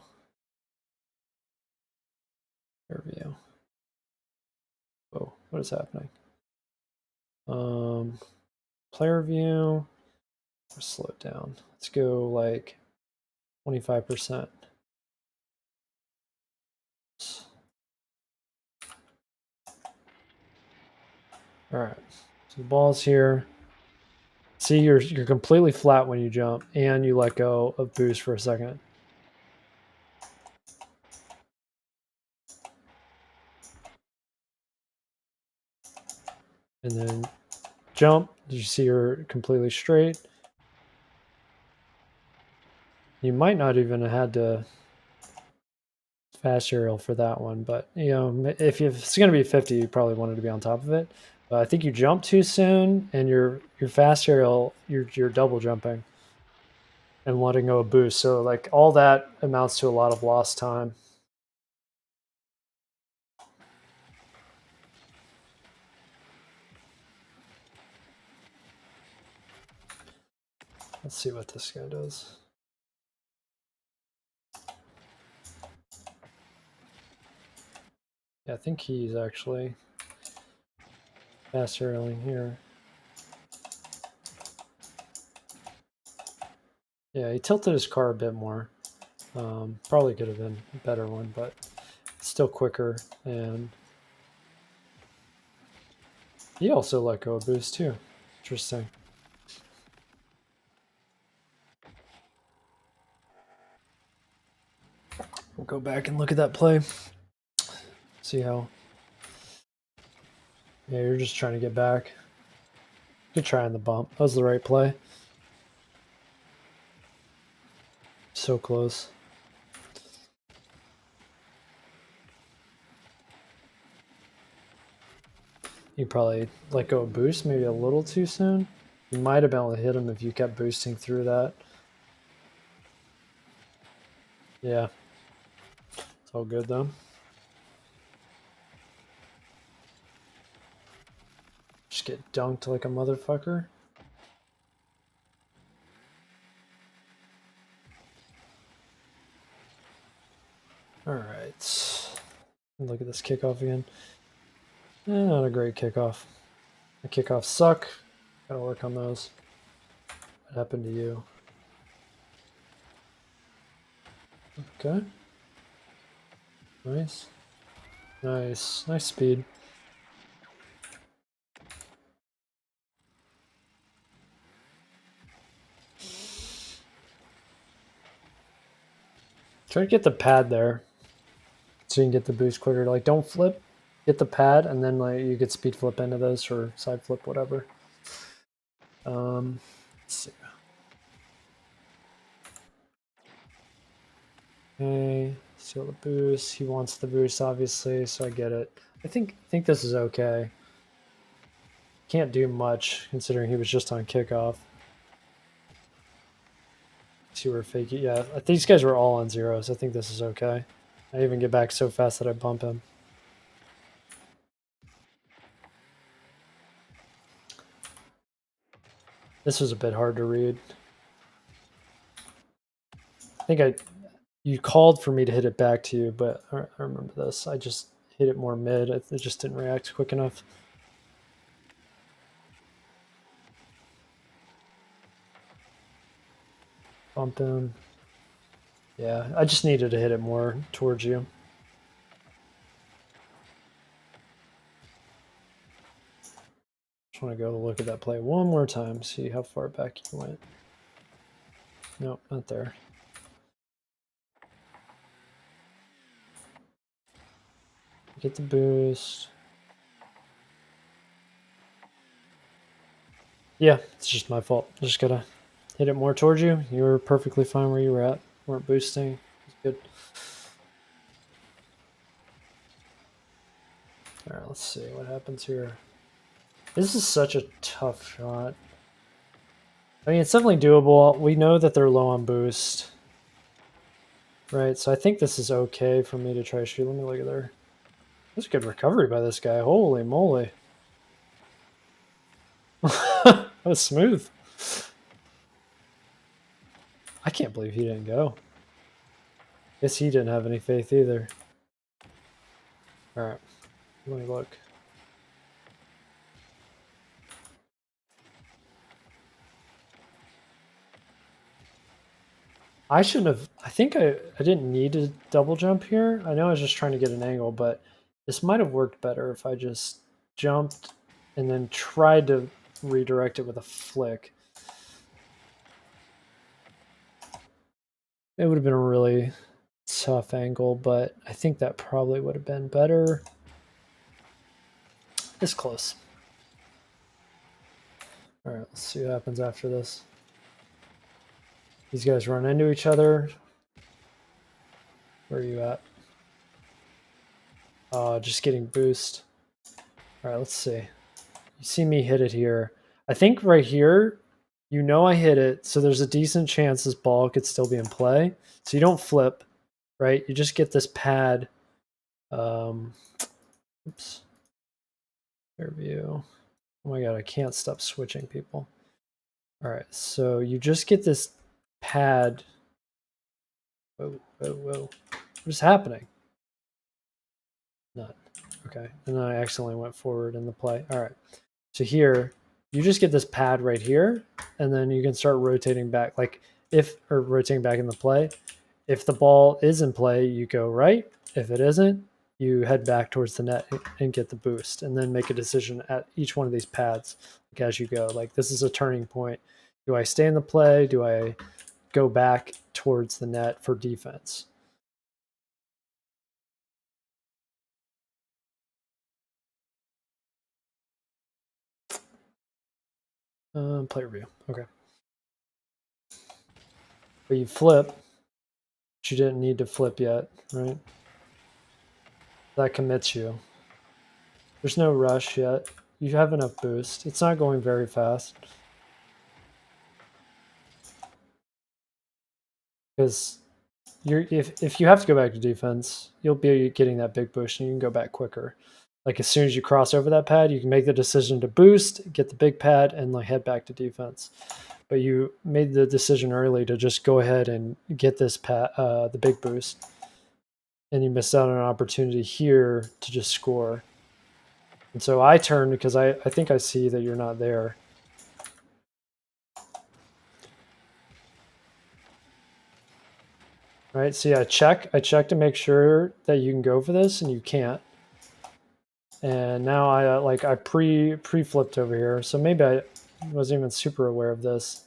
Rear view. Oh, what is happening? Player view. Let's slow it down. Let's go like 25%. All right. So the ball's here. See, you're completely flat when you jump, and you let go of boost for a second. And then jump. Did you see you're completely straight? You might not even have had to fast aerial for that one, but you know, if it's going to be 50, you probably wanted to be on top of it. But I think you jump too soon, and your fast aerial, you're double jumping and letting go of boost. So like all that amounts to a lot of lost time. Let's see what this guy does. Yeah, I think he's actually fast aerialing here. Yeah, he tilted his car a bit more. Probably could have been a better one, but still quicker. And he also let go of boost too. Interesting. We'll go back and look at that play. See how. Yeah, you're just trying to get back. Good try on the bump. That was the right play. So close. You probably let go of boost maybe a little too soon. You might have been able to hit him if you kept boosting through that. Yeah. It's all good though. Just get dunked like a motherfucker. Alright. Look at this kickoff again. Not a great kickoff. The kickoffs suck. Gotta work on those. What happened to you? Okay. Nice. Nice. Nice speed. Try to get the pad there so you can get the boost quicker. Like, don't flip. Get the pad, and then like you could speed flip into this or side flip, whatever. Let's see. Okay, steal the boost. He wants the boost, obviously, so I get it. I think this is okay. Can't do much considering he was just on kickoff. See, we're faking. Yeah, these guys were all on zeros. I think this is okay. I even get back so fast that I bump him. This was a bit hard to read. I think you called for me to hit it back to you, but I remember this. I just hit it more mid. It just didn't react quick enough. Bump him. Yeah, I just needed to hit it more towards you. Just want to go look at that play one more time, see how far back you went. Nope, not there. Get the boost. Yeah, it's just my fault. Just gotta hit it more towards you. You were perfectly fine where you were at. Weren't boosting. It's good. All right, let's see what happens here. This is such a tough shot. I mean, it's definitely doable. We know that they're low on boost. Right, so I think this is okay for me to try to shoot. Let me look at there. That's a good recovery by this guy. Holy moly. That was smooth. I can't believe he didn't go. Guess he didn't have any faith either. Alright, let me look. I shouldn't have... I think I didn't need to double jump here. I know I was just trying to get an angle, but this might have worked better if I just jumped and then tried to redirect it with a flick. It would have been a really tough angle, but I think that probably would have been better. It's close. All right, let's see what happens after this. These guys run into each other. Where are you at? Just getting boost. All right, let's see. You see me hit it here. I think right here, you know I hit it, so there's a decent chance this ball could still be in play. So you don't flip, right? You just get this pad. Oops. Fair view. Oh my god, I can't stop switching people. All right, so you just get this pad. Whoa, whoa, whoa. What's happening? None. Okay, and then I accidentally went forward in the play. All right, so here, you just get this pad right here, and then you can start rotating back. Like or rotating back in the play. If the ball is in play, you go right. If it isn't, you head back towards the net and get the boost, and then make a decision at each one of these pads like as you go. Like this is a turning point. Do I stay in the play? Do I go back towards the net for defense? Player view. Okay. But you flip, but you didn't need to flip yet, right? That commits you. There's no rush yet. You have enough boost. It's not going very fast. Because if you have to go back to defense, you'll be getting that big push and you can go back quicker. Like as soon as you cross over that pad, you can make the decision to boost, get the big pad, and like head back to defense. But you made the decision early to just go ahead and get this the big boost, and you missed out on an opportunity here to just score. And so I turned because I think I see that you're not there. Right, see, I check to make sure that you can go for this, and you can't. And now I pre-flipped over here, so maybe I wasn't even super aware of this.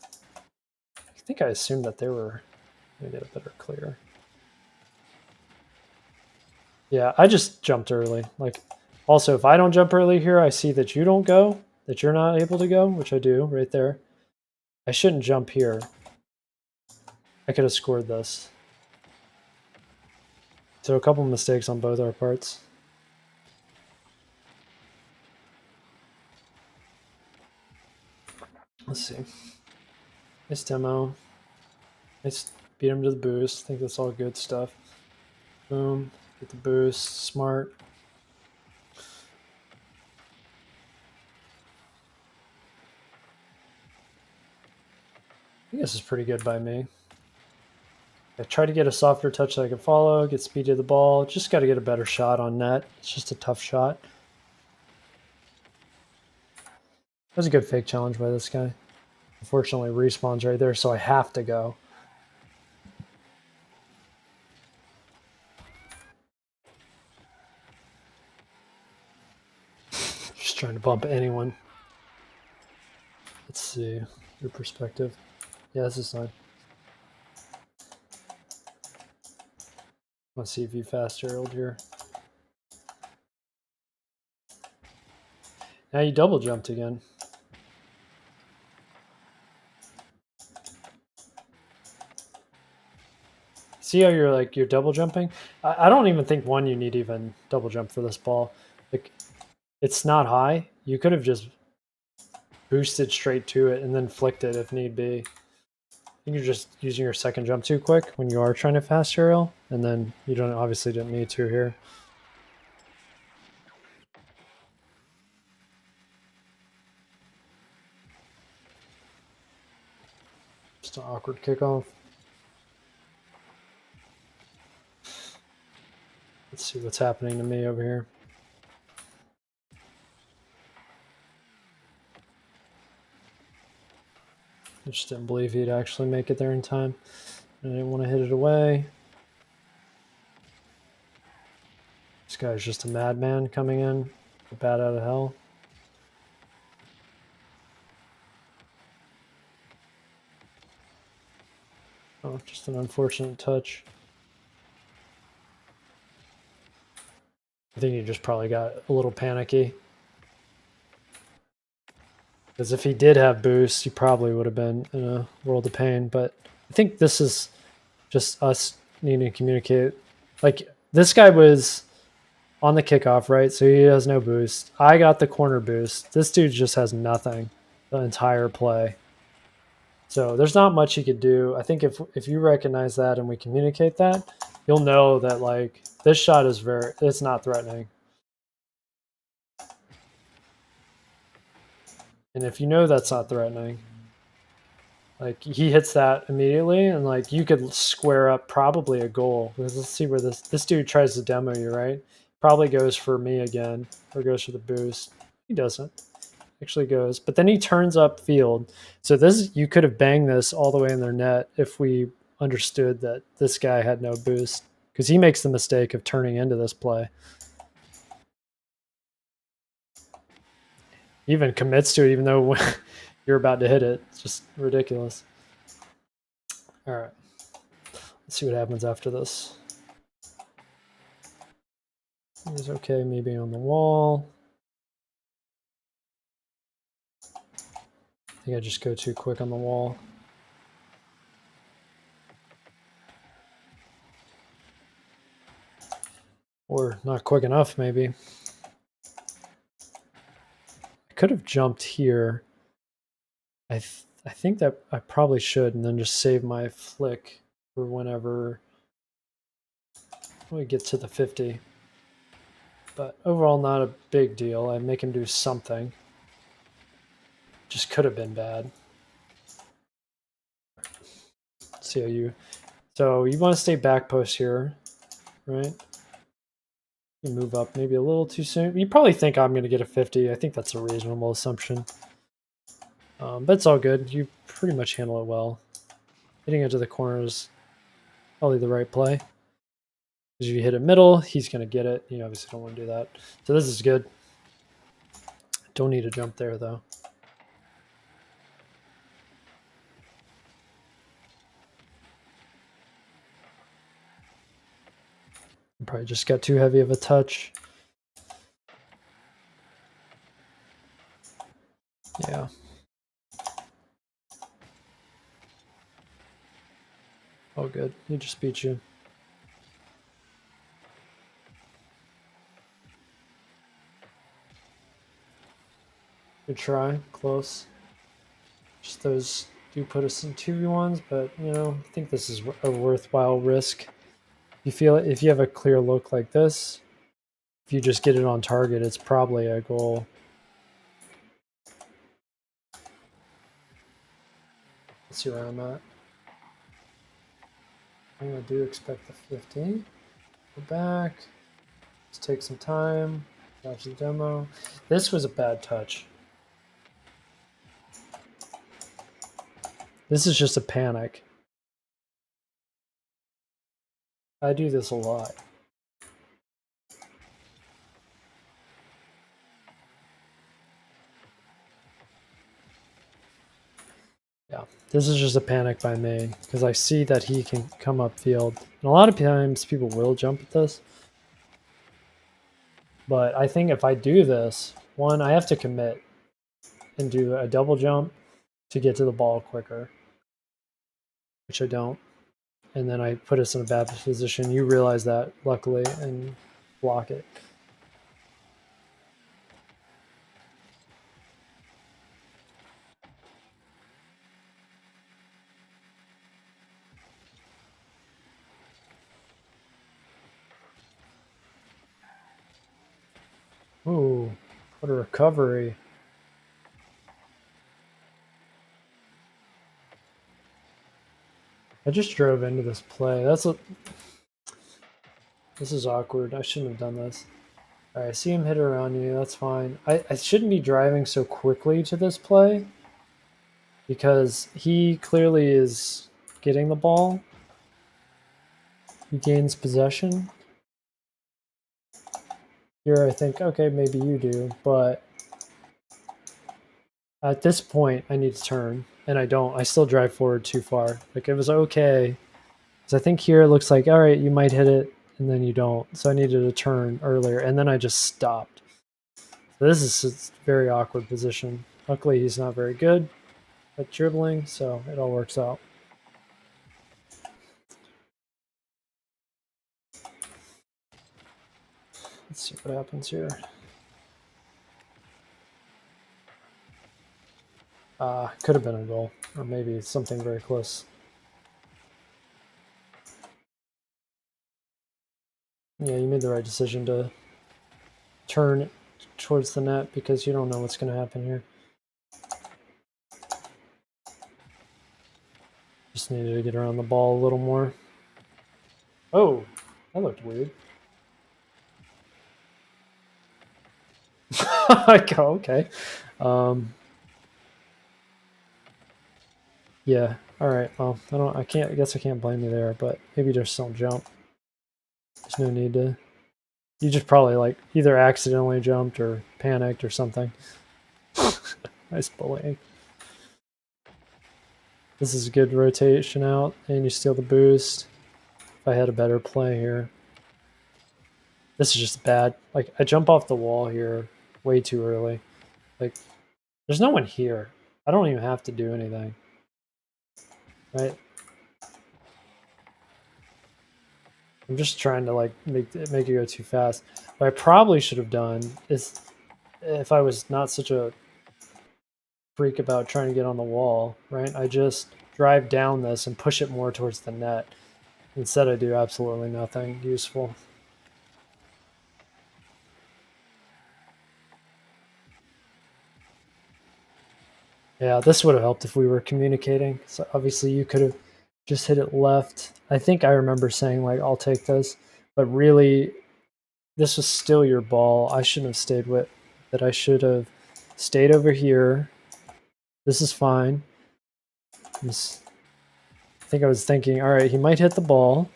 I think I assumed that they were. Let me get a better clear. Yeah, I just jumped early. Like, also, if I don't jump early here, I see that you don't go, that you're not able to go, which I do right there. I shouldn't jump here. I could have scored this. So a couple mistakes on both our parts. Let's see. Nice demo. Nice beat him to the boost. I think that's all good stuff. Boom. Get the boost. Smart. think this is pretty good by me. I try to get a softer touch that I can follow, get speed to the ball. Just got to get a better shot on net. It's just a tough shot. That was a good fake challenge by this guy. Unfortunately, respawn's right there, so I have to go. Just trying to bump anyone. Let's see your perspective. Yeah, this is fine. Let's see if you fast aerialed here. Now you double jumped again. See how you're double jumping? I don't even think you need even double jump for this ball. Like, it's not high. You could have just boosted straight to it and then flicked it if need be. I think you're just using your second jump too quick when you are trying to fast aerial, and then you don't obviously didn't need to here. Just an awkward kickoff. Let's see what's happening to me over here. I just didn't believe he'd actually make it there in time. I didn't want to hit it away. This guy's just a madman coming in, a bat out of hell. Oh, just an unfortunate touch. I think he just probably got a little panicky. Because if he did have boost, he probably would have been in a world of pain. But I think this is just us needing to communicate. Like, this guy was on the kickoff, right? So he has no boost. I got the corner boost. This dude just has nothing the entire play. So there's not much he could do. I think if you recognize that and we communicate that, you'll know that, like, this shot is it's not threatening. And if you know that's not threatening, like, he hits that immediately, and like you could square up probably a goal. Because let's see where this dude tries to demo you, right? Probably goes for me again, or goes for the boost. He doesn't. Actually goes, but then he turns up field. So this, you could have banged this all the way in their net if we understood that this guy had no boost, because he makes the mistake of turning into this play. He even commits to it, even though you're about to hit it. It's just ridiculous. All right, let's see what happens after this. He's okay, maybe on the wall. I think I just go too quick on the wall. Or not quick enough, maybe. I could have jumped here. I think that I probably should, and then just save my flick for whenever we get to the 50. But overall, not a big deal. I make him do something. Just could have been bad. Let's see how you... So you want to stay back post here, right? You move up maybe a little too soon. You probably think I'm going to get a 50. I think that's a reasonable assumption. But it's all good. You pretty much handle it well. Hitting into the corner is probably the right play. Because if you hit it middle, he's going to get it. You obviously don't want to do that. So this is good. Don't need to jump there, though. Probably just got too heavy of a touch. Yeah. Oh, good. He just beat you. Good try. Close. Just those do put us in 2v1s, but, you know, I think this is a worthwhile risk. You feel it, if you have a clear look like this, if you just get it on target, it's probably a goal. Let's see where I'm at. I do expect the 50. Go back. Let's take some time. Watch the demo. This was a bad touch. This is just a panic. I do this a lot. Yeah, this is just a panic by me because I see that he can come upfield. And a lot of times people will jump at this. But I think if I do this, one, I have to commit and do a double jump to get to the ball quicker, which I don't. And then I put us in a bad position. You realize that, luckily, and block it. Ooh, what a recovery. I just drove into this play. This is awkward. I shouldn't have done this. All right, I see him hit around you. That's fine. I shouldn't be driving so quickly to this play because he clearly is getting the ball. He gains possession. Here I think, okay, maybe you do, but at this point I need to turn, and I don't. I still drive forward too far. Like, it was okay. Because I think here it looks like, all right, you might hit it, and then you don't. So I needed to turn earlier, and then I just stopped. So this is a very awkward position. Luckily, he's not very good at dribbling, so it all works out. Let's see what happens here. Could have been a goal, or maybe something very close. Yeah, you made the right decision to turn towards the net because you don't know what's going to happen here. Just needed to get around the ball a little more. Oh, that looked weird. Okay. Yeah. All right. Well, I guess I can't blame you there, but maybe just don't jump. There's no need to. You just probably like either accidentally jumped or panicked or something. Nice bullying. This is a good rotation out, and you steal the boost. If I had a better play here. This is just bad. Like, I jump off the wall here way too early. Like, there's no one here. I don't even have to do anything. Right? I'm just trying to like make it go too fast. What I probably should have done is, if I was not such a freak about trying to get on the wall, right? I just drive down this and push it more towards the net. Instead, I do absolutely nothing useful. Yeah, this would have helped if we were communicating. So obviously you could have just hit it left. I think I remember saying like, I'll take this, but really this was still your ball. I shouldn't have stayed with that. I should have stayed over here. This is fine. I think I was thinking, all right, he might hit the ball,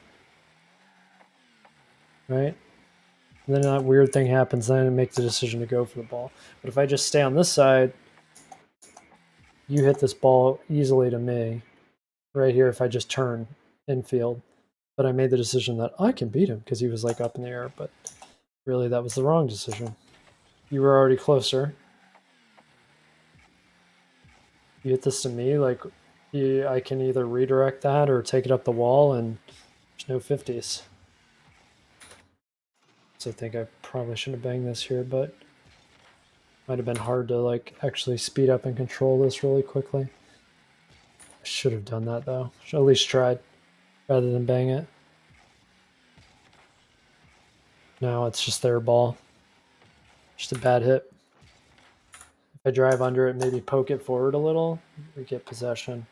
right? And then that weird thing happens, then I make the decision to go for the ball. But if I just stay on this side, you hit this ball easily to me right here if I just turn infield. But I made the decision that I can beat him because he was like up in the air, but really that was the wrong decision. You were already closer. You hit this to me, like I can either redirect that or take it up the wall, and there's no 50s. So I think I probably shouldn't have banged this here, but might have been hard to like actually speed up and control this really quickly. I should have done that though. Should at least tried rather than bang it. Now it's just their ball. Just a bad hit. If I drive under it, maybe poke it forward a little, we get possession.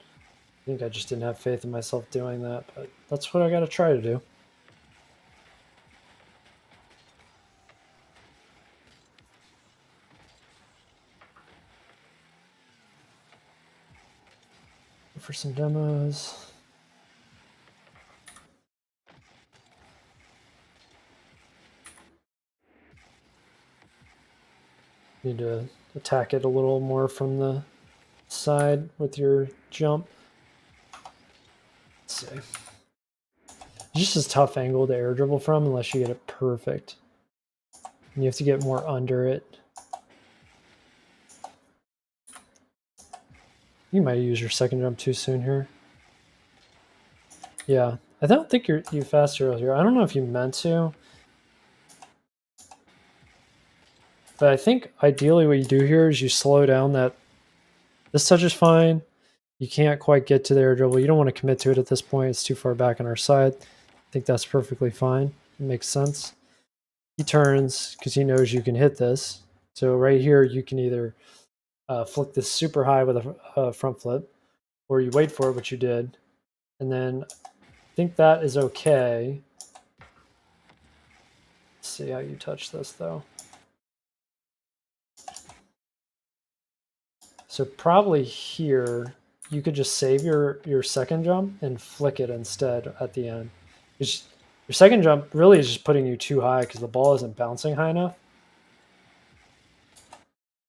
I think I just didn't have faith in myself doing that, but that's what I got to try to do. For some demos. Need to attack it a little more from the side with your jump. Let's see. It's just a tough angle to air dribble from unless you get it perfect. And you have to get more under it. You might use your second jump too soon here. Yeah, I don't think you fast earlier. I don't know if you meant to. But I think ideally what you do here is you slow down that. This touch is fine. You can't quite get to the air dribble. You don't want to commit to it at this point. It's too far back on our side. I think that's perfectly fine. It makes sense. He turns because he knows you can hit this. So right here, you can either flick this super high with a front flip, or you wait for it, which you did. And then I think that is okay. Let's see how you touch this, though. So probably here, you could just save your second jump and flick it instead at the end. Your second jump really is just putting you too high because the ball isn't bouncing high enough.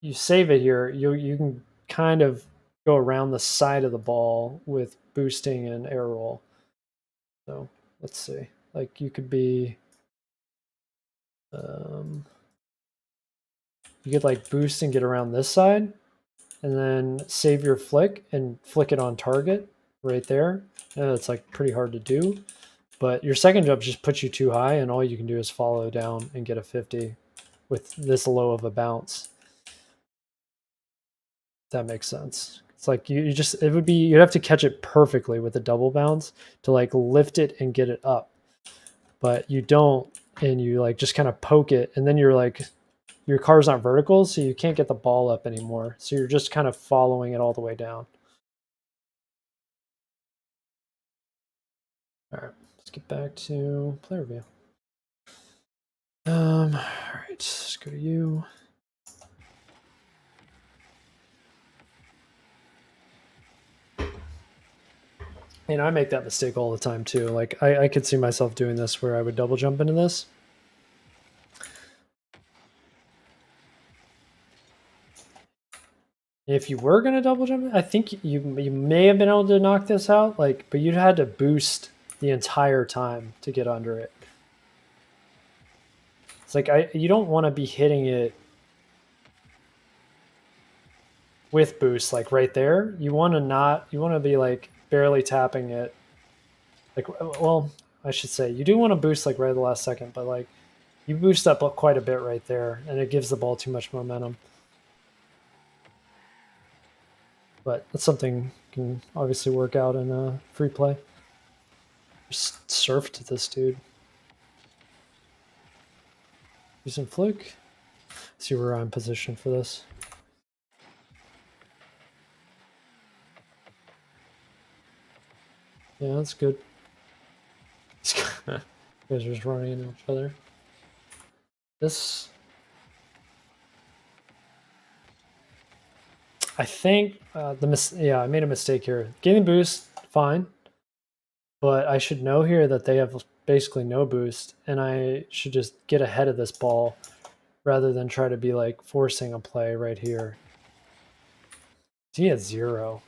You save it here, you can kind of go around the side of the ball with boosting and air roll. So let's see. Like you could be, you could like boost and get around this side, and then save your flick and flick it on target right there. And it's like pretty hard to do, but your second jump just puts you too high, and all you can do is follow down and get a 50 with this low of a bounce. That makes sense. It's like you just, it would be, you'd have to catch it perfectly with a double bounce to like lift it and get it up, but you don't, and you like just kind of poke it, and then you're like, your car's not vertical, so you can't get the ball up anymore. So you're just kind of following it all the way down. All right, let's get back to player view. All right, let's go to you. And I make that mistake all the time too. Like I could see myself doing this where I would double jump into this. If you were gonna double jump, I think you may have been able to knock this out, like, but you'd had to boost the entire time to get under it. It's like you don't want to be hitting it with boost like right there. You want to be like barely tapping it. Like, well, I should say you do want to boost like right at the last second, but like you boost up quite a bit right there, and it gives the ball too much momentum. But that's something you can obviously work out in a free play. Just surf to this dude. Decent flick. See where I'm positioned for this. Yeah, that's good. You guys are just running into each other. This, I think, yeah, I made a mistake here. Getting boost, fine, but I should know here that they have basically no boost, and I should just get ahead of this ball rather than try to be like forcing a play right here. He has 0.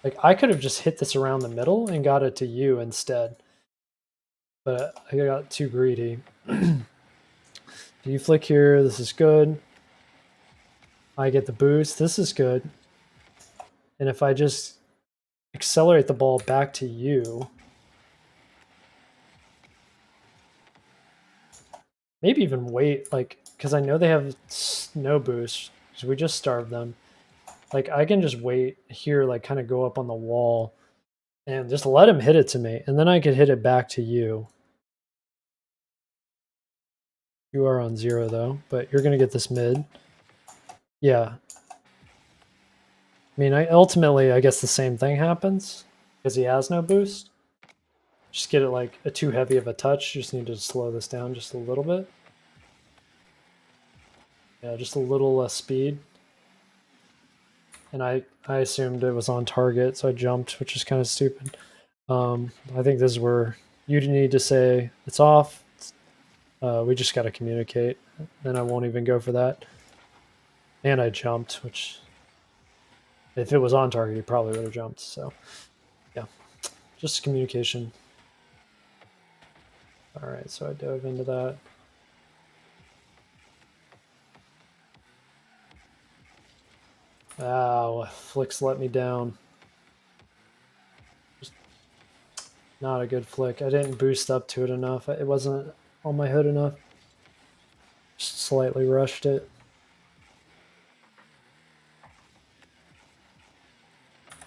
Like I could have just hit this around the middle and got it to you instead, but I got too greedy. You flick here, this is good. I get the boost, this is good. And if I just accelerate the ball back to you, maybe even wait, like, because I know they have no boost, because we just starved them. Like, I can just wait here, like, kind of go up on the wall and just let him hit it to me, and then I could hit it back to you. You are on 0, though, but you're going to get this mid. Yeah. I mean, ultimately, I guess the same thing happens because he has no boost. Just get it like a too heavy of a touch. You just need to slow this down just a little bit. Yeah, just a little less speed. And I assumed it was on target, so I jumped, which is kind of stupid. I think this is where you need to say it's off. We just got to communicate. Then I won't even go for that. And I jumped, which if it was on target, he probably would have jumped. So yeah, just communication. All right, so I dove into that. Ow, flicks let me down. Just not a good flick. I didn't boost up to it enough. It wasn't on my hood enough. Just slightly rushed it.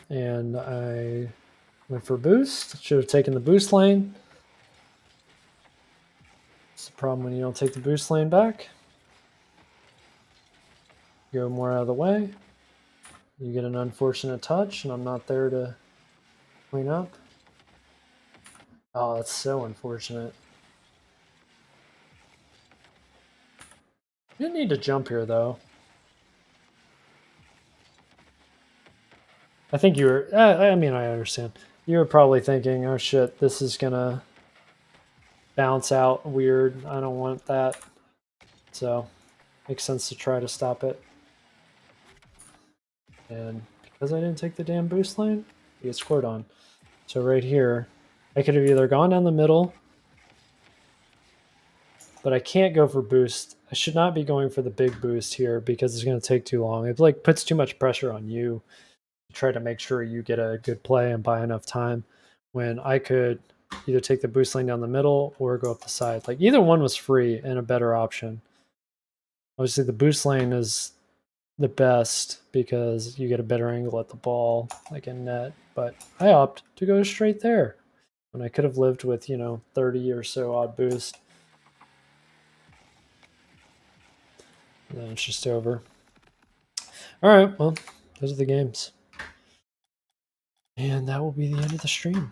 And I went for boost. Should have taken the boost lane. It's the problem when you don't take the boost lane back. Go more out of the way. You get an unfortunate touch, and I'm not there to clean up. Oh, that's so unfortunate. You didn't need to jump here, though. I think you were... I mean, I understand. You were probably thinking, oh shit, this is gonna bounce out weird. I don't want that. So, makes sense to try to stop it. And because I didn't take the damn boost lane, you get scored on. So right here, I could have either gone down the middle, but I can't go for boost. I should not be going for the big boost here because it's going to take too long. It like puts too much pressure on you to try to make sure you get a good play and buy enough time when I could either take the boost lane down the middle or go up the side. Like either one was free and a better option. Obviously the boost lane is the best because you get a better angle at the ball, like in net, but I opt to go straight there when I could have lived with, 30 or so odd boost. And then it's just over. All right, well, those are the games. And that will be the end of the stream.